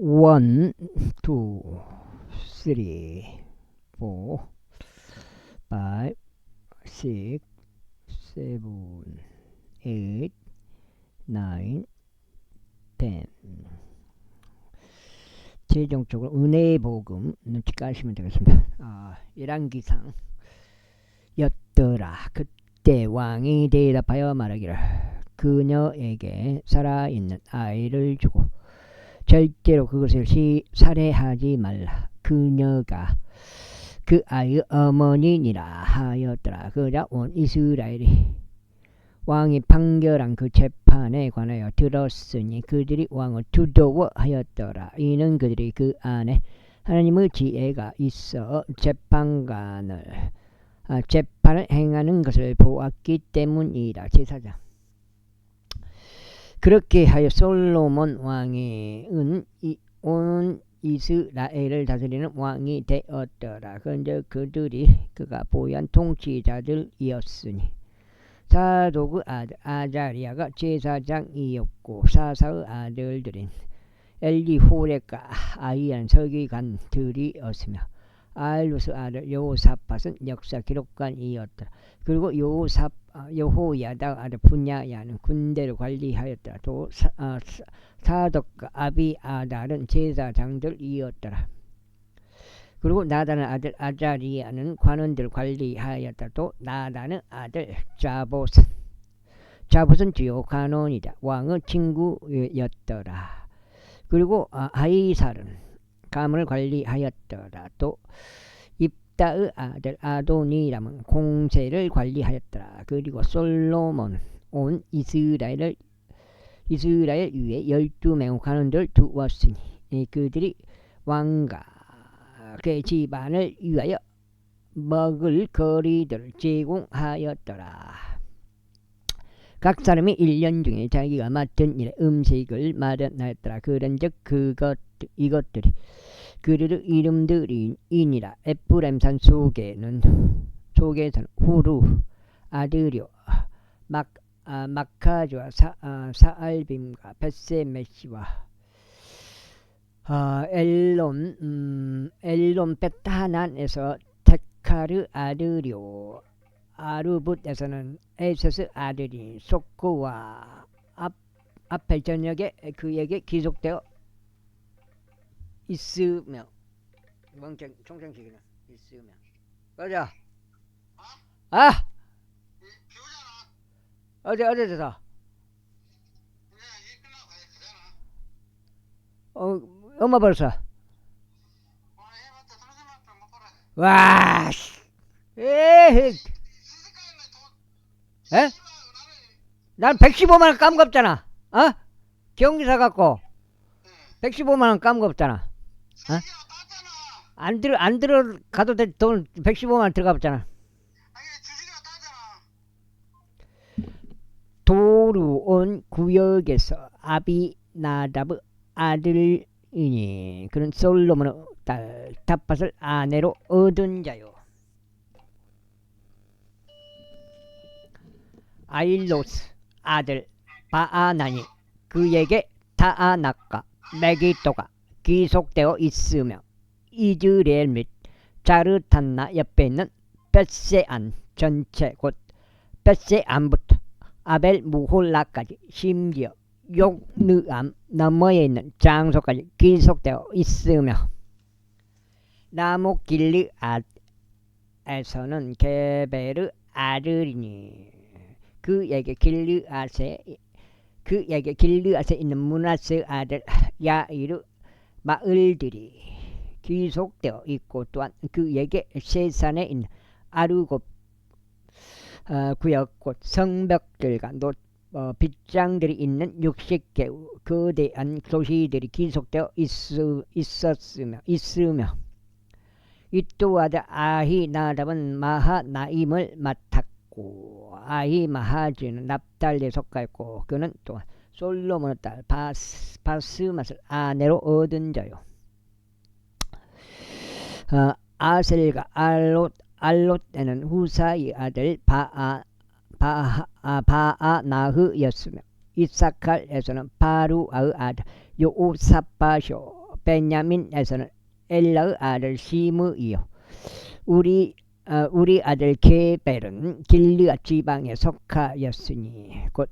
1, 2, 3, 4, 5, 6, 7, 8, 9, 10. 최종적으로 은혜의 복음 눈치 까시면 되겠습니다. 열왕기상 였더라. 그때 왕이 대답하여 말하기를 그녀에게 살아있는 아이를 주고 절대로 그것을 살해하지 말라. 그녀가 그 아이의 어머니니라 하였더라. 그러자 온 이스라엘이 왕이 판결한 그 재판에 관하여 들었으니 그들이 왕을 두려워하였더라. 이는 그들이 그 안에 하나님의 지혜가 있어 재판을 행하는 것을 보았기 때문이라. 제사장. 그렇게 하여 솔로몬 왕이 온 이스라엘을 다스리는 왕이 되었더라. 그런데 그들이 그가 보유한 통치자들이었으니 사독의 아들 아자리아가 제사장이었고 사사의 아들들인 엘리호렉과 아히안 서기관들이었으며 알루스 아들 여호사밧은 역사 기록관이었더라. 그리고 여호야다 아들 분야야는 군대를 관리하였더라. 또 사독과 아비아달은 제사장들이었더라. 그리고 나단의 아들 아자리아는 관원들을 관리하였다. 또 나단의 아들 자봇은 주요 관원이다. 왕의 친구였더라. 그리고 아이살은 가문을 관리하였더라. 또 입다의 아들 아도니람은 공세를 관리하였더라. 그리고 솔로몬은 온 이스라엘 위에 12명의 관원들을 두었으니 그들이 왕과 그 집안을 위하여 먹을 거리들을 제공하였더라. 각 사람이 1년 중에 자기가 맡은 일에 음식을 마련하였더라. 그런즉 이것들이 그들의 이름들이니라. 에프라임산 속에서는 후루, 아드료, 마카주와 사알빔과 벳세메시와 엘론 벳하난에서 테카르 아드료, 아르붓에서는 에세스 아들이 소코와 아펠 전역에 그에게 기속되어 있으며 총생식이는 있으며 맞아. 어제서 엄마 벌써 와 에헤 에? 난 115만원 까먹었잖아. 경기사 갖고 115만원 까먹었잖아. 안 들어가도 돼. 돈 115만원 들어가봤잖아. 도르온 구역에서 아비나답의 아들이니 그는 솔로몬의 딸 닷밧을 아내로 얻은 자요. 아일로스 아들 바아나니 그에게 타아낙과 메기토가 기속되어 있으며 이즈레엘 및 자르탄나 옆에 있는 벳세안 전체 곧 벳세안부터 아벨 무홀라까지 심지어 욕느암 너머에 있는 장소까지 기속되어 있으며 나무 길르앗에서는 게베르 아들이니 그에게 길르앗에 있는 문하세 아들 야이르 마을들이 기속되어 있고 또한 그에게 세산에 있는 아르곱 구역 곧 성벽들과 빗장들이 있는 60개 거대한 도시들이 기속되어 있으며 이또아들 아히나답은 마하나임을 맡았고 아히마하즈는 납달리에 속하였고 그는 또한 솔로몬의 딸 바스맛을 아내로 얻은 자요. 아셀과 알롯에는 후사의 아들 바아나흐였으며 이사칼에서는 바루아의 아들 요사밧이요 베냐민에서는 엘라의 아들 시므이요. 우리 아들 게벨은 길르앗 지방에 속하였으니 곧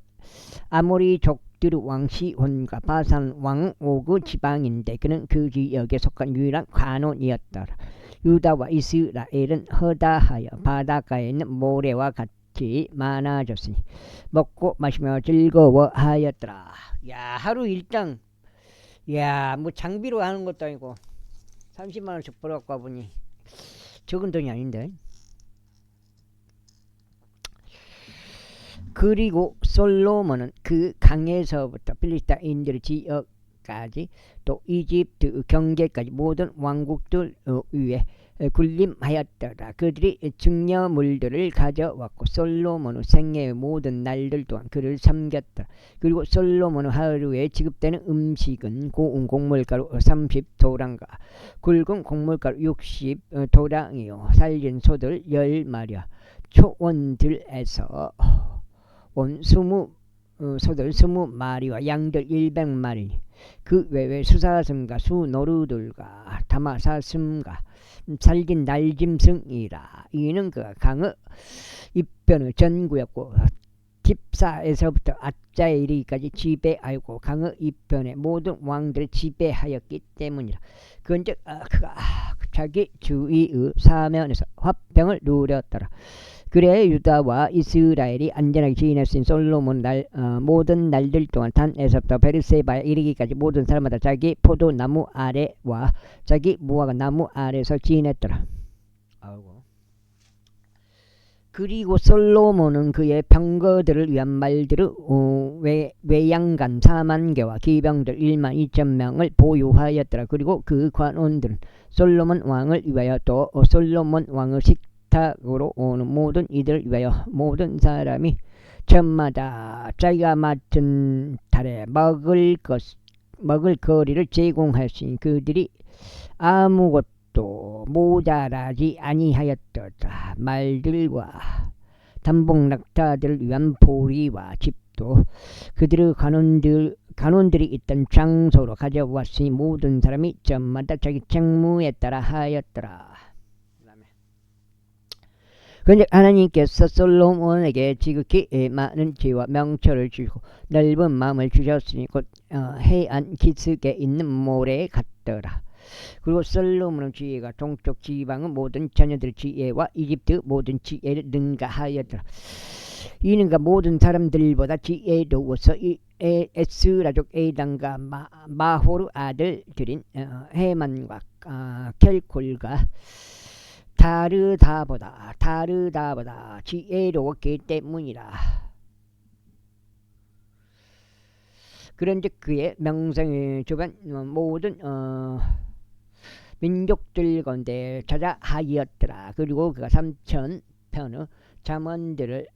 아모리 족들의 왕 시혼과 바산 왕 오그 지방인데 그는 그 지역에 속한 유일한 관원이었더라. 유다와 이스라엘은 허다하여 바닷가에 있는 모래와 같이 많아졌으니 먹고 마시며 즐거워하였더라. 야, 하루 일당, 야, 뭐 장비로 하는 것도 아니고 30만 원씩 벌어갖고 와보니 적은 돈이 아닌데. 그리고 솔로몬은 그 강에서부터 필리스타인들의 지역까지 또 이집트 경계까지 모든 왕국들 위에 군림하였더라. 그들이 증여물들을 가져왔고 솔로몬의 생애의 모든 날들 동안 그를 섬겼더라. 그리고 솔로몬의 하루에 지급되는 음식은 고운 곡물가루 30도랑과 굵은 곡물가루 60도랑이요 살린 소들 10마리와 초원들에서 온 소들 20마리와 양들 100마리 그 외에 수사슴과 수노루들과 다마사슴과 살긴 날짐승이라. 이는 그가 강의 이편의 전구였고 딥사에서부터 아짜에 이르기까지 지배하였고 강의 이편의 모든 왕들을 지배하였기 때문이라. 그런즉 그가 자기 주위의 사면에서 화평을 누렸더라. 그래 유다와 이스라엘이 안전하게 지냈으니 솔로몬 모든 날들 동안 단에서부터 베르세바에 이르기까지 모든 사람마다 자기 포도나무 아래와 자기 무화과 나무 아래에서 지냈더라. 그리고 솔로몬은 그의 병거들을 위한 말들의 외양간 4만 개와 기병들 1만 2천 명을 보유하였더라. 그리고 그 관원들은 솔로몬 왕을 위하여 또 솔로몬 왕의 식탁으로 오는 모든 이들을 위하여 모든 사람이 저마다 자기가 맡은 달에 먹을 거리를 제공하였으니 그들이 아무것도 또 모자라지 아니하였더라. 말들과 단복낙타들을 위한 보리와 집도 그들의 간원들이 있던 장소로 가져왔으니 모든 사람이 저마다 자기 책무에 따라 하였더라. 그런데 하나님께서 솔로몬에게 지극히 많은 지혜와 명철을 주시고 넓은 마음을 주셨으니 곧 해안 기슭에 있는 모래에 같더라. 그리고 솔로몬의 지혜가 동쪽 지방의 모든 자녀들의 지혜와 이집트 모든 지혜를 능가하였더라. 이는 그 모든 사람들보다 지혜로워서 에스라족 에단과 마호르 아들들인 헤만과 켈콜과 다르다보다 지혜로웠기 때문이라. 그런즉 그의 명성을 주변 모든 민족들 건데 자자하였더라. 그리고 그가 3,000편의 잠언들을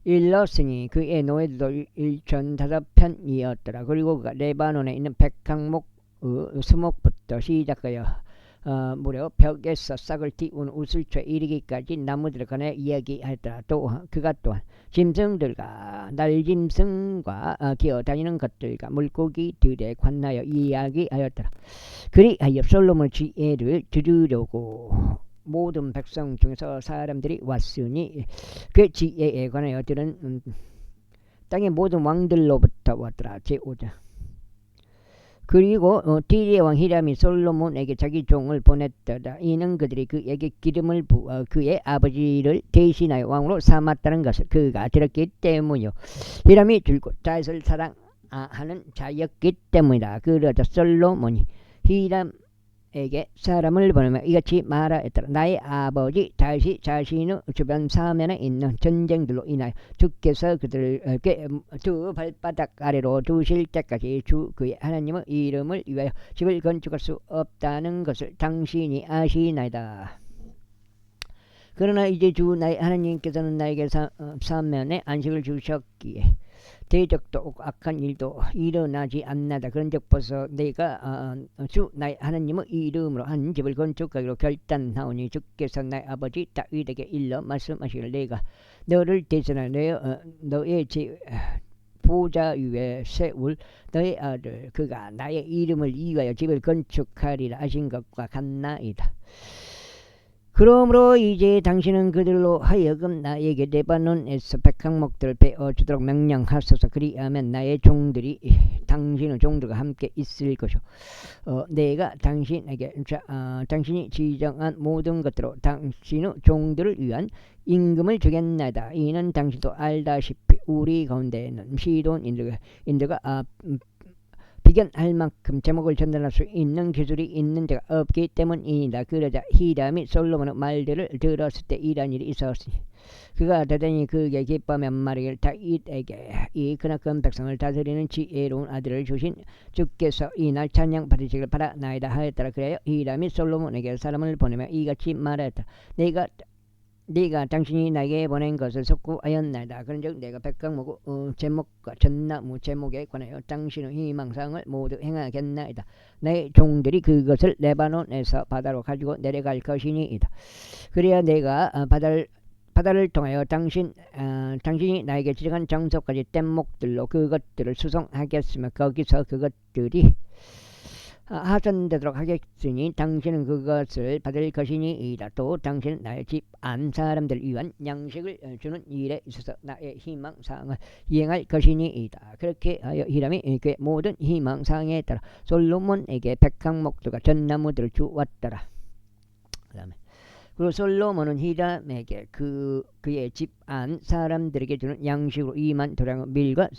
일렀으니 그의 노예들도 1,005편이었더라. 그리고 그가 레바논에 있는 백항목의 수목부터 시작하여 무려 벽에서 싹을 틔운 우슬초에 이르기까지 나무들을 관해 이야기하였더라. 또 그가 또한 짐승들과 날짐승과 기어다니는 것들과 물고기들에 관하여 이야기하였더라. 그리하여 솔로몬의 지혜를 들으려고 모든 백성 중에서 사람들이 왔으니 그 지혜에 관하여 들은 땅의 모든 왕들로부터 왔더라. 제5장. 그리고 디리의 왕 히람이 솔로몬에게 자기 종을 보냈더라. 이는 그들이 그에게 기름을 부어 그의 아버지를 대신하여 왕으로 삼았다는 것을 그가 들었기 때문이요. 히람이 줄곧 다윗을 사랑하는 자였기 때문이다. 그러자 솔로몬이 히람에게 사람을 보내며 이같이 말하였더라. 나의 아버지 다윗이 자신의 주변 사면에 있는 전쟁들로 인하여 주께서 그들을 두 발바닥 아래로 두실 때까지 주 그의 하나님의 이름을 위하여 집을 건축할 수 없다는 것을 당신이 아시나이다. 그러나 이제 주 나의 하나님께서는 나에게 사면에 안식을 주셨기에 대적도 없고 악한 일도 일어나지 않나다. 그런즉 벌써 내가 주 나의 하나님의 이름으로 한 집을 건축하기로 결단하오니 주께서 나의 아버지 다윗에게 일러 말씀하시기를 내가 너를 대신하여 너의 보좌 위에 세울 너의 아들 그가 나의 이름을 이유하여 집을 건축하리라 하신 것과 같나이다. 그러므로 이제 당신은 그들로 하여금 나에게 레바논에서 백향목들을 베어주도록 명령하소서. 그리하면 나의 종들이 당신의 종들과 함께 있을 것이요 내가 당신에게 당신이 지정한 모든 것들로 당신의 종들을 위한 임금을 주겠나이다. 이는 당신도 알다시피 우리 가운데에는 시돈인들과 비견할 만큼 제목을 전달할 수 있는 기술이 있는 자가 없기 때문이다. 그러자 히람이 솔로몬의 말들을 들었을 때 이런 일이 있었으니 그가 대단히 그에게 기뻐하며 말하기를 다윗에게 이 크나큰 백성을 다스리는 지혜로운 아들을 주신 주께서 이날 찬양 받으시기를 바라나이다 하였더라. 그래야 히람이 솔로몬에게 사람을 보내며 이같이 말하였다. 네가 당신이 나에게 보낸 것을 속구하였나이다. 그런즉 내가 백향목 제목과 전나무 제목에 관하여 당신의 희망사항을 모두 행하겠나이다. 내 종들이 그것을 레바논에서 바다로 가지고 내려갈 것이니이다. 그래야 내가 바다를 통하여 당신이 나에게 지정한 장소까지 뗏목들로 그것들을 수송하겠으며 거기서 그것들이 하전되도록 하겠으니 당신은 그것을 받을 것이니이다. 또 당신은 나의 집 안 사람들 위한 양식을 주는 일에 있어서 나의 희망사항을 이행할 것이니이다. 그렇게 하여 히람이 그의 모든 희망사항에 따라 솔로몬에게 백향목들과 전나무들을 주었더라. 그 다음에 그리고 솔로몬은 히람에게 그의 집 안 사람들에게 주는 양식으로 2만 도량의 밀과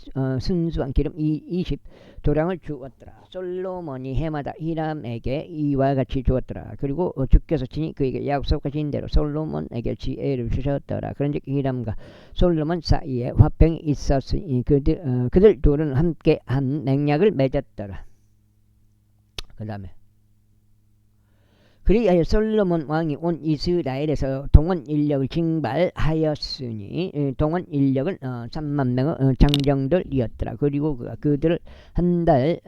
순수한 기름 20도량을 주었더라. 솔로몬이 해마다 히람에게 이와 같이 주었더라. 그리고 주께서 친히 그에게 약속하신 대로 솔로몬에게 지혜를 주셨더라. 그런즉 히람과 솔로몬 사이에 화평이 있었으니 그들 둘은 함께 한 맹약을 맺었더라. 그 다음에 그리하여 솔로몬 왕이 온 이스라엘에서 동원 인력을 징발하였으니 동원 인력은 3만 명의 장정들이었더라. 그리고 그들을 한 달에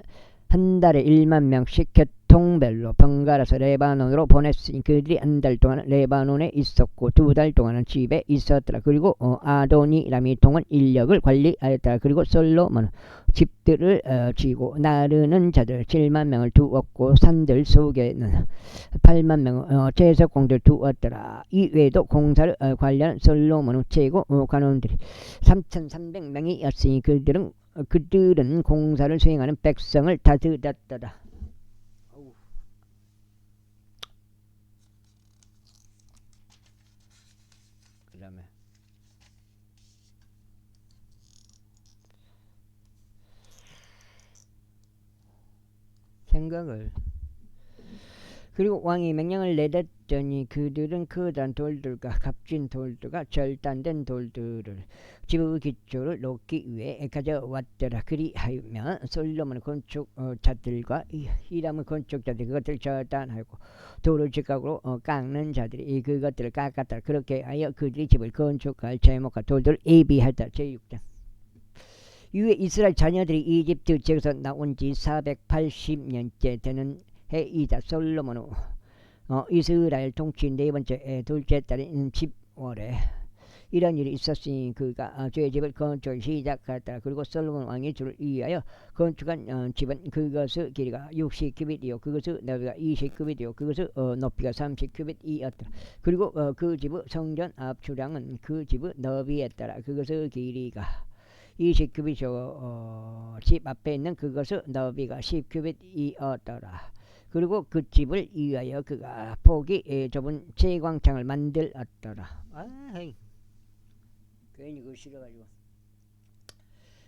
1만 명씩 교통별로 번갈아서 레바논으로 보냈으니 그들이 한 달 동안 레바논에 있었고 2달 동안은 집에 있었더라. 그리고 아도니람이 동원 인력을 관리하였더라. 그리고 솔로몬은 집들을 지고 나르는 자들 7만 명을 두었고 산들 속에는 8만 명의 제사공들 두었더라. 이외에도 공사를 관리하는 솔로몬의 최고 관원들이 3,300명이었으니 그들은 공사를 수행하는 백성을 다스렸더라. 그 다음에 생각을 그리고 왕이 명령을 내렸더니 그들은 커다란 돌들과 값진 돌들과 절단된 돌들을 집의 기초를 놓기 위해 가져왔더라. 그리하면 솔로몬의 건축자들과 히람의 건축자들이 그것을 절단하고 돌을 직각으로 깎는 자들이 그것들을 깎았더라. 그렇게 하여 그들이 집을 건축할 제목과 돌들을 예비하였더라. 제6장 이후에 이스라엘 자녀들이 이집트 지역에서 나온 지 480년째 되는 해이다. 솔로몬은 이스라엘 통치 4번째 둘째 달인 집월에 이런 일이 있었으니 그가 주의 집을 건축하기 시작하였다. 그리고 솔로몬 왕이 주를 위하여 건축한 집은 그것의 길이가 60규빗이요 그것의 넓이가 20규빗이요 그것의 높이가 30규빗이었더라. 그리고 그 집의 성전 앞 주량은 그 집의 너비에 따라 그것의 길이가 20규빗이요 집 앞에 있는 그것의 너비가 10규빗이었더라. 그리고 그 집을 위하여 그가 폭이 좁은 채광창을 만들었더라. 괜히 그거 싫어가지고.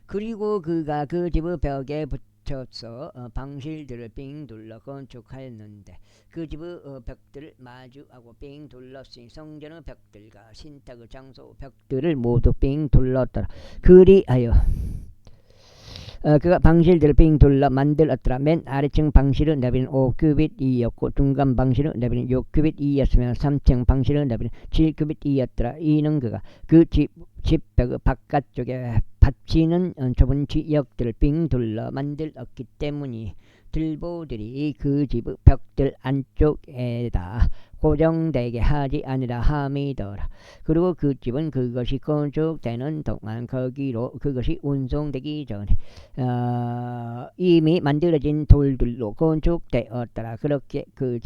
그리고 그가 그 집의 벽에 붙여서 방실들을 빙 둘러 건축하였는데 그 집의 벽들을 마주하고 빙 둘렀으니 성전의 벽들과 신탁의 장소 벽들을 모두 빙 둘렀더라. 그리하여 그가 방실들을 빙 둘러 만들었더라. 맨 아래층 방실의 너비는 5규빗이었고 중간 방실의 너비는 6규빗이었으며 3층 방실의 너비는 7규빗이었더라. 이는 그가 그 집벽의 바깥쪽에 받치는 좁은 지역들을 빙 둘러 만들었기 때문이 들보들이 그 집의 벽들 안쪽에다 고정되게 하지 아니라 함이더라. 그리고 그 집은 그것이 건축되는 동안 거기로 그것이 운송되기 전에 이미 만들어진 돌들로 건축되었더라. 그렇게 그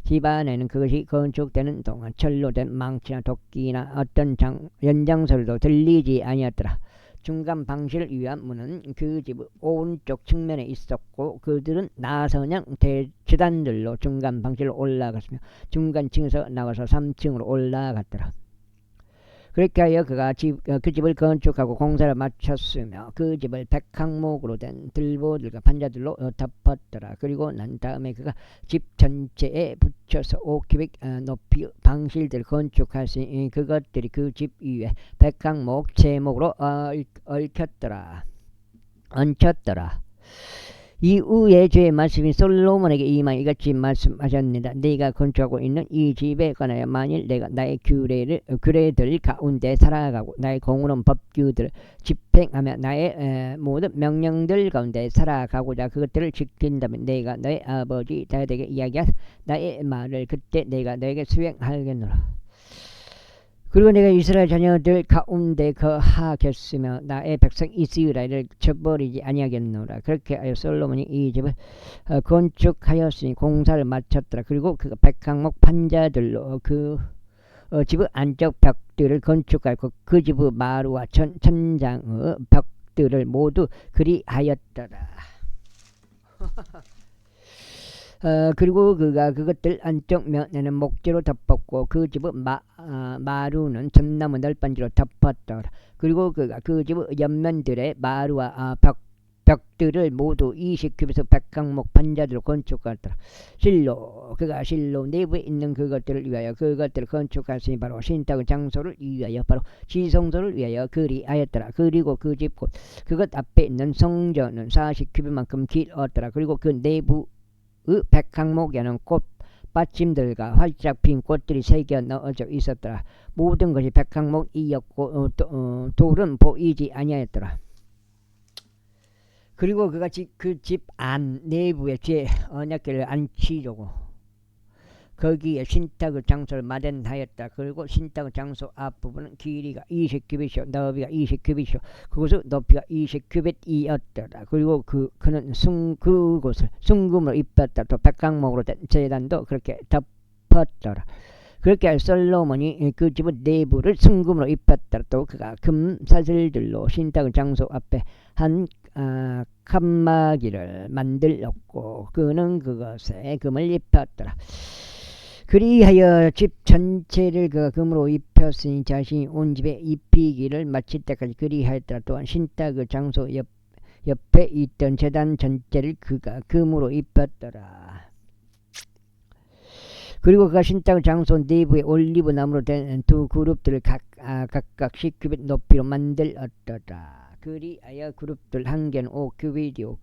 집안에는 그것이 건축되는 동안 철로 된 망치나 도끼나 어떤 연장소리도 들리지 아니었더라. 중간 방실을 위한 문은 그 집의 오른쪽 측면에 있었고 그들은 나선형 대지단들로 중간 방실로 올라갔으며 중간층에서 나와서 3층으로 올라갔더라. 그렇게 하여 그가 그 집을 건축하고 공사를 마쳤으며 그 집을 백항목으로 된 들보들과 판자들로 덮었더라. 그리고 난 다음에 그가 집 전체에 붙여서 5규빗 높이 방실들을 건축하시니 그것들이 그 집 위에 백항목 제목으로 얹혔더라. 이후에 주의 말씀이 솔로몬에게 임하 이같이 말씀하셨습니다. 네가 건축하고 있는 이 집에 관하여 만일 내가 나의 규례들 가운데 살아가고 나의 공의로운 법규들을 집행하며 나의 모든 명령들 가운데 살아가고자 그것들을 지킨다면 내가 너의 아버지 다윗에게 이야기한 나의 말을 그때 내가 너에게 수행하겠노라. 그리고 내가 이스라엘 자녀들 가운데 거하겠으며 나의 백성 이스라엘을 쳐버리지 아니하겠노라. 그렇게 하여 솔로몬이 이 집을 건축하였으니 공사를 마쳤더라. 그리고 그가 백항목 판자들로 그 집의 안쪽 벽들을 건축하였고 그 집의 마루와 천장의 벽들을 모두 그리하였더라. 그리고 그가 그것들 안쪽 면에는 목재로 덮었고 그 집의 마루는 전나무 널빤지로 덮었더라. 그리고 그가 그 집의 옆면들의 마루와 벽들을 모두 20규빗의 백항목 판자들로 건축하였더라. 그가 실로 내부에 있는 그것들을 위하여 그것들을 건축하였으니 바로 신탁의 장소를 위하여 바로 지성소를 위하여 그리하였더라. 그리고 그 집 곧 그것 앞에 있는 성전은 40규빗만큼 길었더라. 그리고 그 내부 백항목에는 꽃받침들과 활짝 핀 꽃들이 새겨 넣어져 있었더라. 모든 것이 백항목이었고 돌은 보이지 아니하였더라. 그리고 그가 그 집 안 내부에 제 언약궤를 앉히려고 거기에 신탁의 장소를 마련하였다. 그리고 신탁의 장소 앞부분은 길이가 20규빗이요 너비가 20규빗이요 그곳의 높이가 20규빗이었더라. 그리고 그는 그곳을 순금으로 입혔다. 또 백항목으로 된 제단도 그렇게 덮었더라. 그렇게 솔로몬이 그 집의 내부를 순금으로 입혔더라. 또 그가 금 사슬들로 신탁의 장소 앞에 한 칸막이를 만들었고 그는 그것에 금을 입혔더라. 그리하여 집 전체를 그가 금으로 입혔으니 자신이 온 집에 입히기를 마칠 때까지 그리하였더라. 또한 신탁의 장소 옆에 있던 제단 전체를 그가 금으로 입혔더라. 그리고 그가 신탁의 장소 내부에 올리브 나무로 된 두 그룹들을 각각 10규빗 높이로 만들었더라. 그리하여 그룹들 한 개는 5규빗이요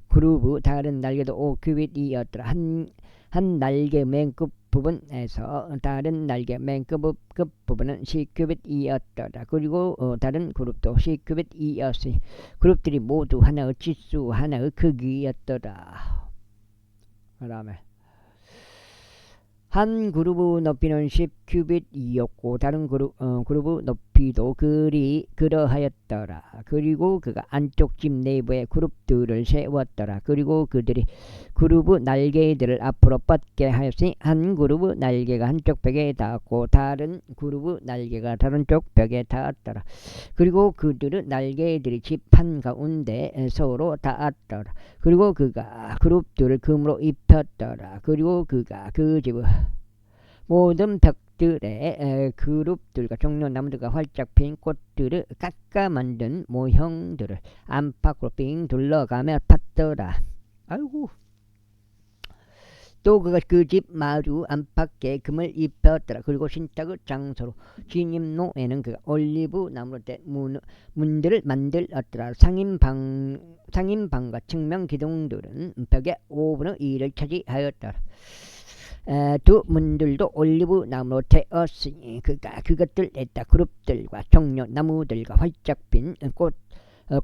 그룹의 다른 날개도 5규빗이었더라. 한 날개 맨 끝부분에서 다른 날개 맨 끝부분은 10규빗이었더라. 그리고 다른 그룹도 10규빗이었으니 그룹들이 모두 하나의 치수 하나의 크기였더라. 그 다음에 한 그룹의 높이는 10규빗이었고 다른 그룹의 높이도 그러하였더라. 그리고 그가 안쪽 집 내부에 그룹들을 세웠더라. 그리고 그들이 그룹의 날개들을 앞으로 뻗게 하였으니 한 그룹의 날개가 한쪽 벽에 닿았고 다른 그룹의 날개가 다른 쪽 벽에 닿았더라. 그리고 그들의 날개들이 집 한가운데 서로 닿았더라. 그리고 그가 그룹들을 금으로 입혔더라. 그리고 그가 그 집의 모든 벽들의 그룹들과 종려나무들과 활짝 핀 꽃들을 깎아 만든 모형들을 안팎으로 빙 둘러가며 팠더라. 아이고. 또 그가 그 집 마루 안팎에 금을 입혔더라. 그리고 신탁의 장소로 진입로에는 그가 올리브 나무로 된 문들을 만들었더라. 상인방과 측면 기둥들은 벽의 5분의 2를 차지하였더라. 두 문들도 올리브 나무로 되었으니 그가 그것들 냈다. 그룹들과 종려 나무들과 활짝 핀 꽃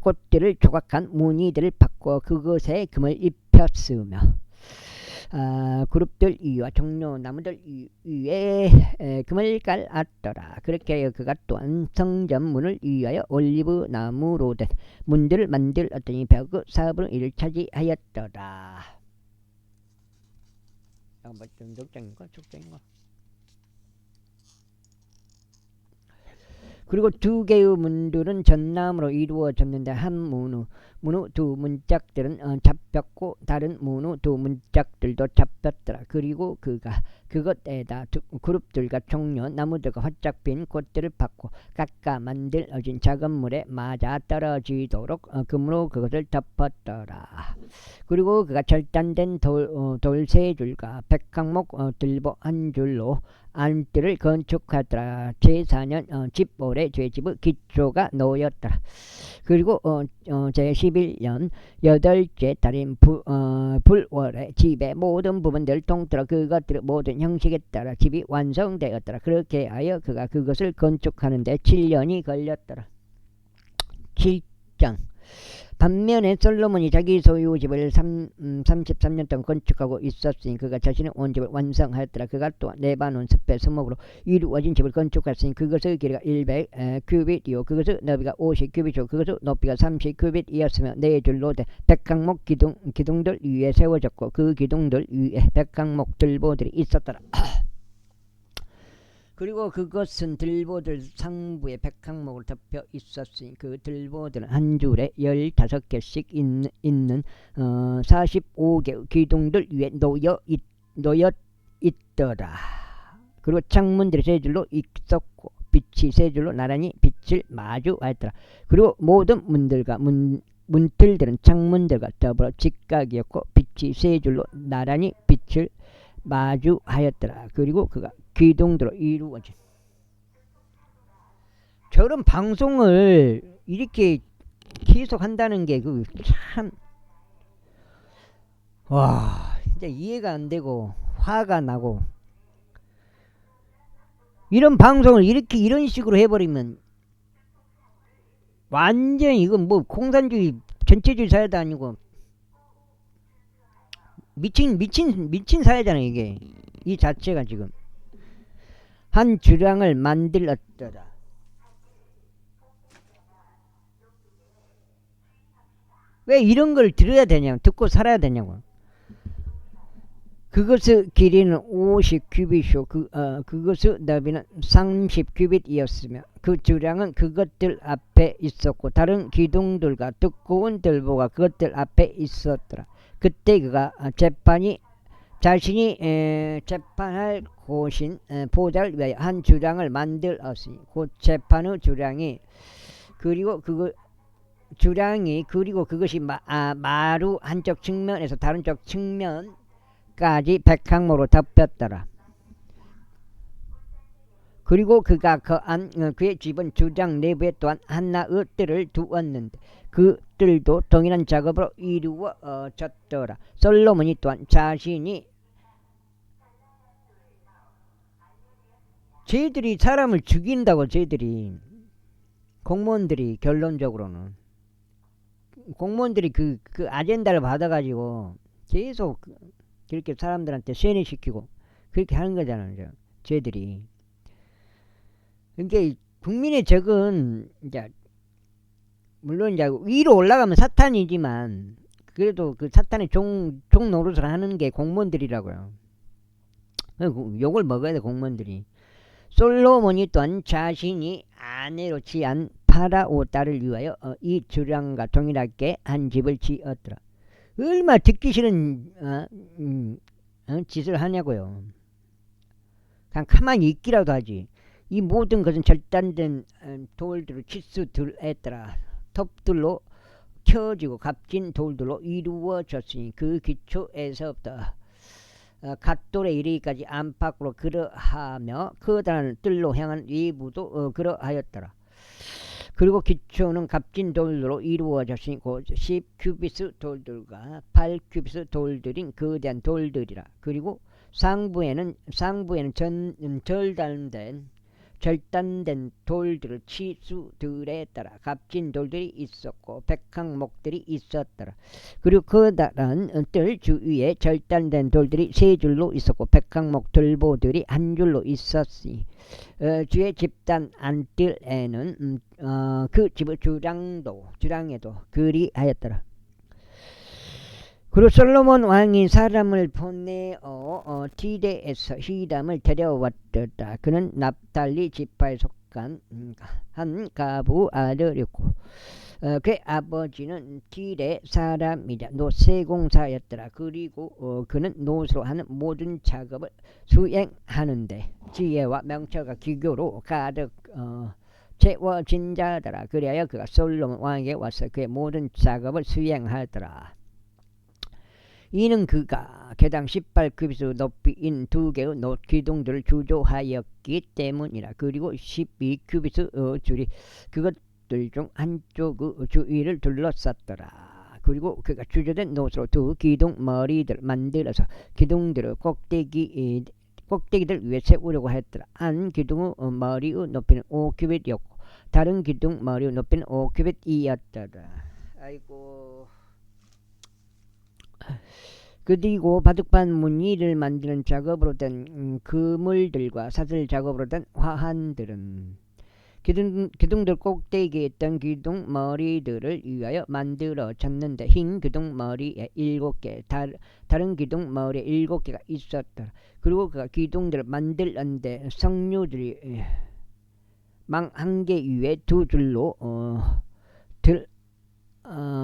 꽃들을 조각한 무늬들을 받고 그것에 금을 입혔으며 그룹들 위와 종려 나무들 위에 금을 깔았더라. 그렇게 하여 그가 또한 성전 문을 위하여 올리브 나무로 된 문들을 만들었더니 벽의 4분의 1을 차지하였더라. 좀 적장인가? 적장인가? 그리고 두 개의 문들은 전나무로 이루어졌는데 한 문의 두 문짝들은 잡혔고 다른 문의 두 문짝들도 잡혔더라. 그리고 그가 그것에다 그룹들과 종려 나무들과 활짝 핀 꽃들을 받고 각각 만들어진 작은 물에 맞아 떨어지도록 금으로 그것을 덮었더라. 그리고 그가 절단된 돌 세 줄과 백항목 들보 한 줄로 안뜰을 건축하더라. 제4년 집볼의 죄집의 기초가 놓였더라. 그리고 제11년 8째 달인 불월에 집의 모든 부분들을 통틀어 그것들의 모든 형식에 따라 집이 완성되었더라. 그렇게 하여 그가 그것을 건축하는데 7년이 걸렸더라. 7장. 반면에 솔로몬이 자기 소유 집을 33년 동안 건축하고 있었으니 그가 자신의 온 집을 완성하였더라. 그가 또한 레바논 숲의 수목으로 이루어진 집을 건축했으니 그것의 길이가 100규빗이요 그것의 너비가 50규빗이요 그것의 높이가 30규빗이었으며 네 줄로 된 백항목 기둥들 위에 세워졌고 그 기둥들 위에 백항목 들보들이 있었더라. 그리고 그것은 들보들 상부에 백항목을 덮여 있었으니 그 들보들은 한 줄에 15개씩 있는 45개 기둥들 위에 놓여 있더라. 그리고 창문들이 세 줄로 있었고 빛이 세 줄로 나란히 빛을 마주하였더라. 그리고 모든 문들과 문틀들은 창문들과 더불어 직각이었고 빛이 세 줄로 나란히 빛을 마주하였더라. 그리고 그가 기둥들로 이루어진 저런 방송을 이렇게 계속 한다는 게 그 참 와 진짜 이해가 안 되고 화가 나고 이런 방송을 이렇게 이런 식으로 해버리면 완전히 이건 뭐 공산주의 전체주의 사회도 아니고 미친 사회잖아 이게 이 자체가 지금 한 주량을 만들었더라. 왜 이런 걸 들어야 되냐고 듣고 살아야 되냐고. 그것의 길이는 50규빗이요 그것의 너비는 30규빗이었으며 그 주량은 그것들 앞에 있었고 다른 기둥들과 두꺼운 들보가 그것들 앞에 있었더라. 그때 그가 자신이 재판할 곳인 보좌를 위하여 한 주량을 만들었으니 곧 재판의 주량이 그리고 그것이 마루 한쪽 측면에서 다른 쪽 측면까지 백항목으로 덮였더라. 그리고 그가 그의 집은 주장 내부에 또한 하나의 뜰을 두었는데 그 뜰도 동일한 작업으로 이루어졌더라. 솔로몬이 또한 쟤들이 사람을 죽인다고 쟤들이 공무원들이 결론적으로는 공무원들이 그 아젠다를 받아가지고 계속 그렇게 사람들한테 세뇌시키고 그렇게 하는 거잖아요. 쟤들이. 그러니까 국민의 적은 이제 물론 이제 위로 올라가면 사탄이지만 그래도 그 사탄의 종 노릇을 하는 게 공무원들이라고요. 욕을 먹어야 돼 공무원들이. 솔로몬이 또한 자신이 아내로 취한 파라오 딸을 위하여 이 주량과 동일하게 한 집을 지었더라. 얼마나 듣기 싫은 짓을 하냐고요. 그냥 가만히 있기라도 하지. 이 모든 것은 절단된 돌들을 치수들했더라. 톱들로 켜지고 값진 돌들로 이루어졌으니 그 기초에서부터 갓돌에 이르기까지 안팎으로 그러하며 커다란 뜰로 향한 외부도 그러하였더라. 그리고 기초는 값진 돌들로 이루어졌으니 곧 10규빗의 돌들과 8규빗의 돌들인 거대한 돌들이라. 그리고 상부에는 절단된 절단된 돌들을 치수들에 따라 값진 돌들이 있었고 백항목들이 있었더라. 그리고 그 다른 뜰 주위에 절단된 돌들이 세 줄로 있었고 백항목 들보들이 한 줄로 있었으니 주의 집단 안뜰에는 그 집의 주랑에도 그리하였더라. 그리고 솔로몬 왕이 사람을 보내어 디레에서 히람을 데려왔더라. 그는 납달리 지파에 속한 한 가부 아들이었고 그의 아버지는 디레 사람이자 노세공사였더라. 그리고 그는 노수로 하는 모든 작업을 수행하는데 지혜와 명철과 기교로 가득 채워진 자더라. 그리하여 그가 솔로몬 왕에게 와서 그의 모든 작업을 수행하더라. 이는 그가 개당 18규빗의 높이인 두 개의 기둥들을 주조하였기 때문이라. 그리고 12규빗의 줄이 그것들 중 한쪽의 주위를 둘러쌌더라. 그리고 그가 주조된 노수로 두 기둥 머리들 만들어서 기둥들의 꼭대기들 위에 세우려고 했더라. 한 기둥의 머리의 높이는 5규빗이었고 다른 기둥 머리의 높이는 5규빗이었더라. 아이고. 그리고 바둑판 무늬를 만드는 작업으로 된 그물들과 사슬 작업으로 된 화환들은 기둥들 꼭대기에 있던 기둥 머리들을 위하여 만들어졌는데 흰 기둥 머리에 7개 다른 기둥 머리에 7개가 있었더라. 그리고 그가 기둥들을 만들었는데 석류들이 망 한 개 위에 두 줄로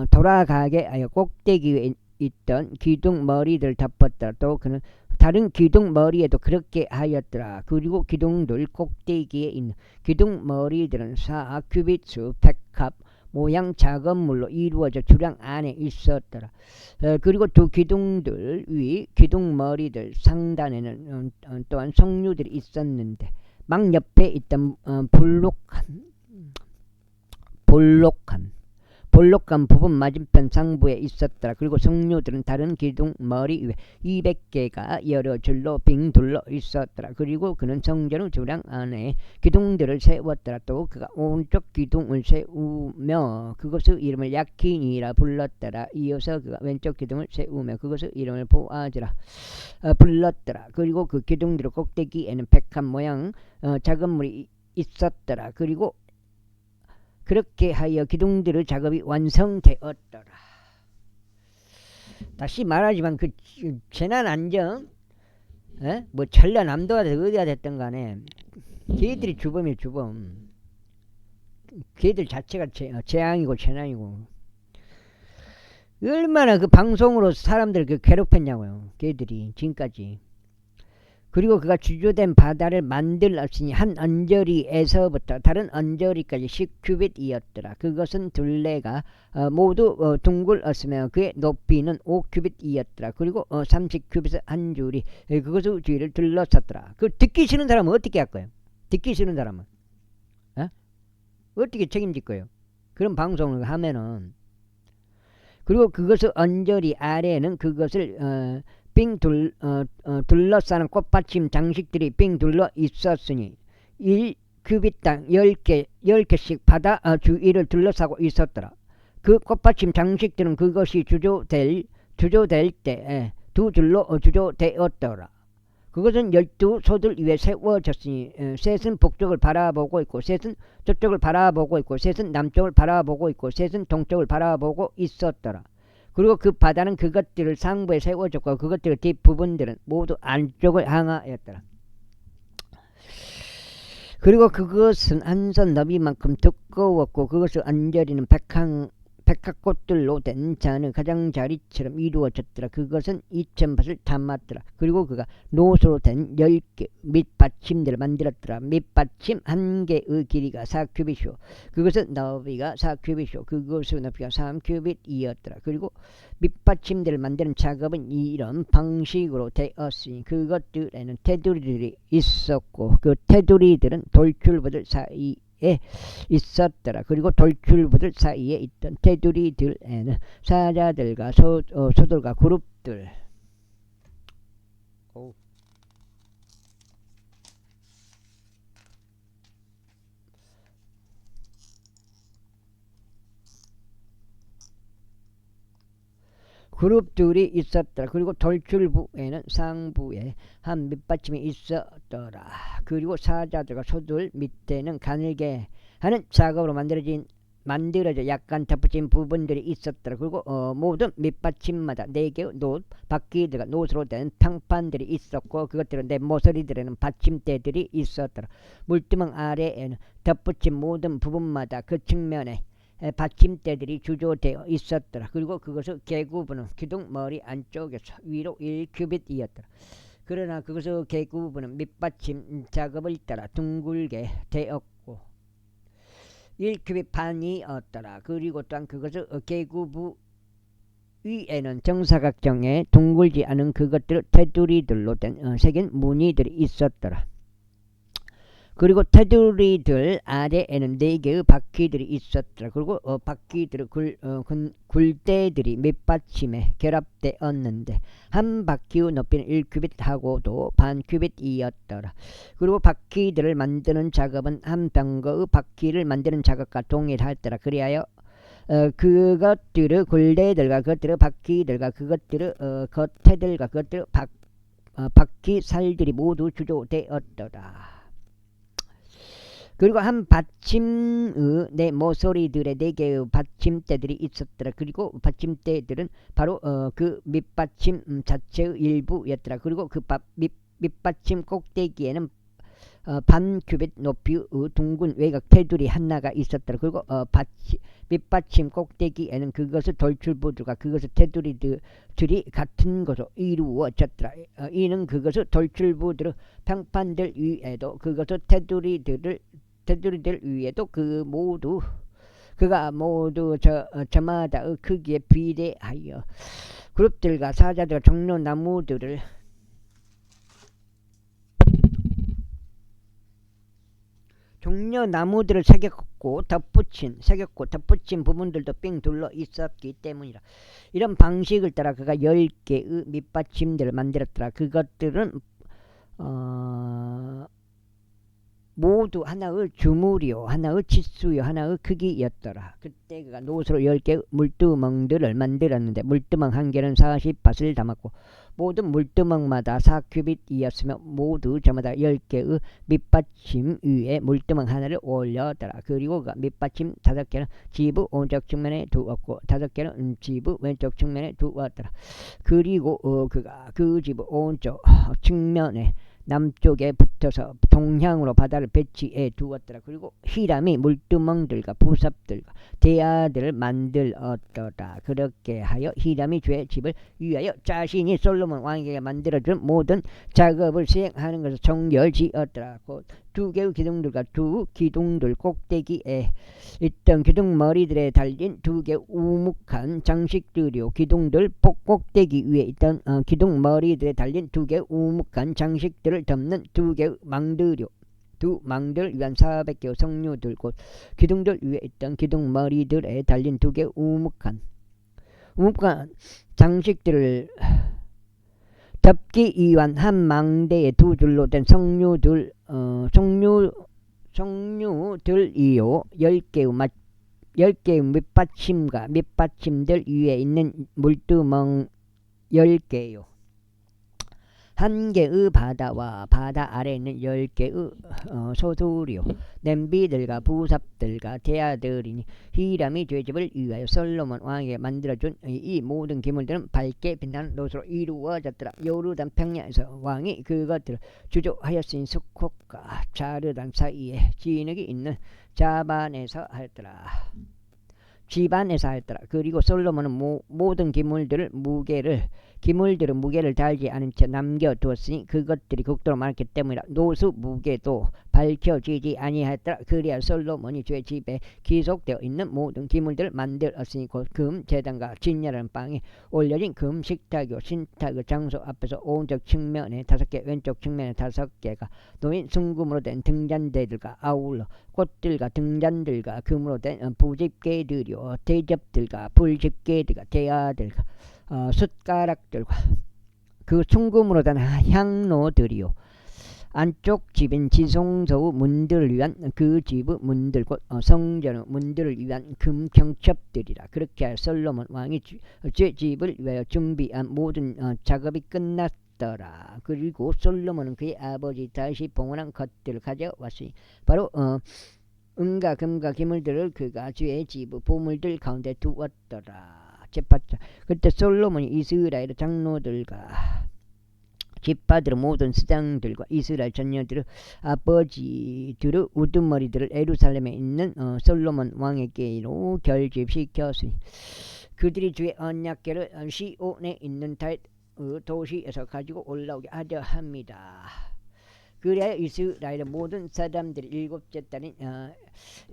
돌아가게 하여 꼭대기 위에 있던 기둥 머리들 덮었더라. 또 그는 다른 기둥 머리에도 그렇게 하였더라. 그리고 기둥들 꼭대기에 있는 기둥 머리들은 4규빗수 백합 모양 작업물로 이루어져 주랑 안에 있었더라. 그리고 두 기둥들 위 기둥 머리들 상단에는 또한 석류들이 있었는데 망 옆에 있던 볼록한 부분 맞은편 상부에 있었더라. 그리고 석류들은 다른 기둥 머리 위에 200개가 여러 줄로 빙 둘러 있었더라. 그리고 그는 성전의 주랑 안에 기둥들을 세웠더라. 또 그가 오른쪽 기둥을 세우며 그것의 이름을 야킨이라 불렀더라. 이어서 그가 왼쪽 기둥을 세우며 그것의 이름을 보아즈라 불렀더라. 그리고 그 기둥들의 꼭대기에는 백합 모양 작업물이 있었더라. 그리고 그렇게 하여 기둥들의 작업이 완성되었더라. 다시 말하지만 그 재난안정 뭐 전라남도가 어디가 됐든 간에 걔들이 주범이 주범. 걔들 자체가 재앙이고 재난이고 얼마나 그 방송으로 사람들을 괴롭혔냐고요. 걔들이 지금까지. 그리고 그가 주조된 바다를 만들었으니 한 언저리에서부터 다른 언저리까지 10규빗이었더라. 그것은 둘레가 모두 둥글었으며 그의 높이는 5규빗이었더라. 그리고 30규빗의 한 줄이 그것의 주위를 둘러쌌더라. 그 듣기 싫은 사람은 어떻게 할 거예요? 듣기 싫은 사람은 어떻게 책임질 거예요? 그런 방송을 하면은. 그리고 그것의 언저리 아래에는 그것을 빙 둘러싸는 꽃받침 장식들이 빙 둘러 있었으니 1규빗당 10개씩 바다 주위를 둘러싸고 있었더라. 그 꽃받침 장식들은 그것이 주조될 때 두 줄로 주조되었더라. 그것은 12소들 위에 세워졌으니 셋은 북쪽을 바라보고 있고 셋은 저쪽을 바라보고 있고 셋은 남쪽을 바라보고 있고 셋은 동쪽을 바라보고 있었더라. 그리고 그 바다는 그것들을 상부에 세워졌고 그것들의 뒷부분들은 모두 안쪽을 향하였더라. 그리고 그것은 한 손 너비만큼 두꺼웠고 그것의 언저리는 백합꽃들로 된 잔의 가장자리처럼 이루어졌더라. 그것은 2000밭을 담았더라. 그리고 그가 노소로 된 10개 밑받침들을 만들었더라. 밑받침 한 개의 길이가 4규빗이요 그것은 너비가 4규빗이요 그것의 높이가 3규빗이었더라. 그리고 밑받침들을 만드는 작업은 이런 방식으로 되었으니 그것들에는 테두리들이 있었고 그 테두리들은 돌출부들 사이에 있었더라. 그리고 돌출부들 사이에 있던 테두리들에는 사자들과 소들과 그룹들 그룹들이 있었더라. 그리고 돌출부에는 상부에 한 밑받침이 있었더라. 그리고 사자들과 소들 밑에는 가늘게 하는 작업으로 만들어져 약간 덧붙인 부분들이 있었더라. 그리고 모든 밑받침마다 4개의 노 바퀴들과 노스로 된 평판들이 있었고 그것들은 내 모서리들에는 받침대들이 있었더라. 물두멍 아래에는 덧붙인 모든 부분마다 그 측면에 받침대들이 주조되어 있었더라. 그리고 그것의 계구부는 기둥 머리 안쪽에서 위로 1큐빗이었더라. 그러나 그것의 계구부는 밑받침 작업을 따라 둥글게 되었고 1큐빗 반이었더라. 그리고 또한 그것의 계구부 위에는 정사각형의 둥글지 않은 그것들 테두리들로 된 새긴 무늬들이 있었더라. 그리고 테두리들 아래에는 4개의 바퀴들이 있었더라. 그리고 바퀴들의 굴대들이 밑받침에 결합되었는데 한 바퀴의 높이는 1큐빗하고도 반 큐빗이었더라. 그리고 바퀴들을 만드는 작업은 한 병거의 바퀴를 만드는 작업과 동일하더라. 그리하여 그것들의 굴대들과 그것들의 바퀴들과 그것들의 겉테들과 그것들의 바퀴 살들이 모두 주조되었더라. 그리고 한 받침의 내 모서리들의 4개의 받침대들이 있었더라. 그리고 받침대들은 바로 그 밑받침 자체의 일부였더라. 그리고 그 밑받침 꼭대기에는 반 큐빗 높이의 둥근 외곽 테두리 하나가 있었더라. 그리고 밑받침 꼭대기에는 그것의 돌출부들과 그것의 테두리들이 같은 것으로 이루어졌더라. 이는 그것의 돌출부들의 평판들 위에도 그것의 테두리들 위에도 그가 모두 저마다의 크기에 비례하여 그룹들과 사자들 종려나무들을 새겼고 덧붙인 부분들도 삥 둘러 있었기 때문이라. 이런 방식을 따라 그가 10개의 밑받침들을 만들었더라. 그것들은 모두 하나의 주물이요 하나의 치수요 하나의 크기였더라. 그때 그가 노스로 10개의 물두멍들을 만들었는데 물두멍 한 개는 40밭을 담았고 모든 물두멍마다 4큐빗이었으며 모두 저마다 10개의 밑받침 위에 물두멍 하나를 올렸더라. 그리고 그가 밑받침 5개는 지부 오른쪽 측면에 두었고 5개는 지부 왼쪽 측면에 두었더라. 그리고 그가 그 지부 오른쪽 측면에 남쪽에 붙어서 동향으로 바다를 배치해 두었더라. 그리고 히람이 물두멍들과 부삽들과 대야들을 만들었더라. 그렇게 하여 히람이 주의 집을 위하여 자신이 솔로몬 왕에게 만들어준 모든 작업을 수행하는 것을 정결지었더라. 곧 2개의 기둥들과 2 기둥들 꼭대기에 있던 기둥 머리들에 달린 2개의 우묵한 장식들이요 기둥들 꼭대기 위에 있던 기둥 머리들에 달린 2개의 우묵한 장식들을 덮는 2개의 망들이요 두 망들 위한 400개의 석류들 곧 기둥들 위에 있던 기둥 머리들에 달린 2개의 우묵한 장식들을 덮기 위한 한 망대에 2줄로 된 석류들이요 10개의 밑받침들 위에 있는 물두멍 10개요. 한 개의 바다와 바다 아래에 있는 10개의 소들이요 냄비들과 부삽들과 대야들이니 히람이 죄집을 위하여 솔로몬 왕에게 만들어준 이 모든 기물들은 밝게 빛나는 노스로 이루어졌더라. 요르단 평야에서 왕이 그것들을 주조하였으니 수콧과 자르단 사이에 진흙이 있는 집안에서 하였더라. 그리고 솔로몬은 모든 기물들의 무게를 달지 않은 채 남겨두었으니 그것들이 극도로 많았기 때문이라. 노수 무게도 밝혀지지 아니하였더라. 그리하여 솔로몬이 주의 집에 기속되어 있는 모든 기물들을 만들었으니 곧 금 제단과 진열하는 빵에 올려진 금 식탁이요 신탁의 장소 앞에서 오른쪽 측면에 5개 왼쪽 측면에 5개가 놓인 순금으로 된 등잔대들과 아울러 꽃들과 등잔들과 금으로 된 부집게들이요 대접들과 불집게들과 대야들과 숟가락들과 그 순금으로 된 향로들이요 안쪽 집인 지성소의 문들을 위한 그 집의 문들 곧 성전의 문들을 위한 금경첩들이라. 그렇게 솔로몬 왕이 제 집을 위하여 준비한 모든 작업이 끝났더라. 그리고 솔로몬은 그의 아버지 다윗이 봉헌한 것들을 가져왔으니 바로 은과 금과 기물들을 그가 주의 집의 보물들 가운데 두었더라. 제8장. 그때 솔로몬이 이스라엘 장로들과 집파들의 모든 수장들과 이스라엘 전녀들의 아버지들의 우두머리들을 예루살렘에 있는 솔로몬 왕에게로 결집시켰으니 그들이 주의 언약궤를 시온에 있는 다윗의 도시에서 가지고 올라오게 하려 합니다. 그래야 이스라엘의 모든 사람들이 일곱째 달인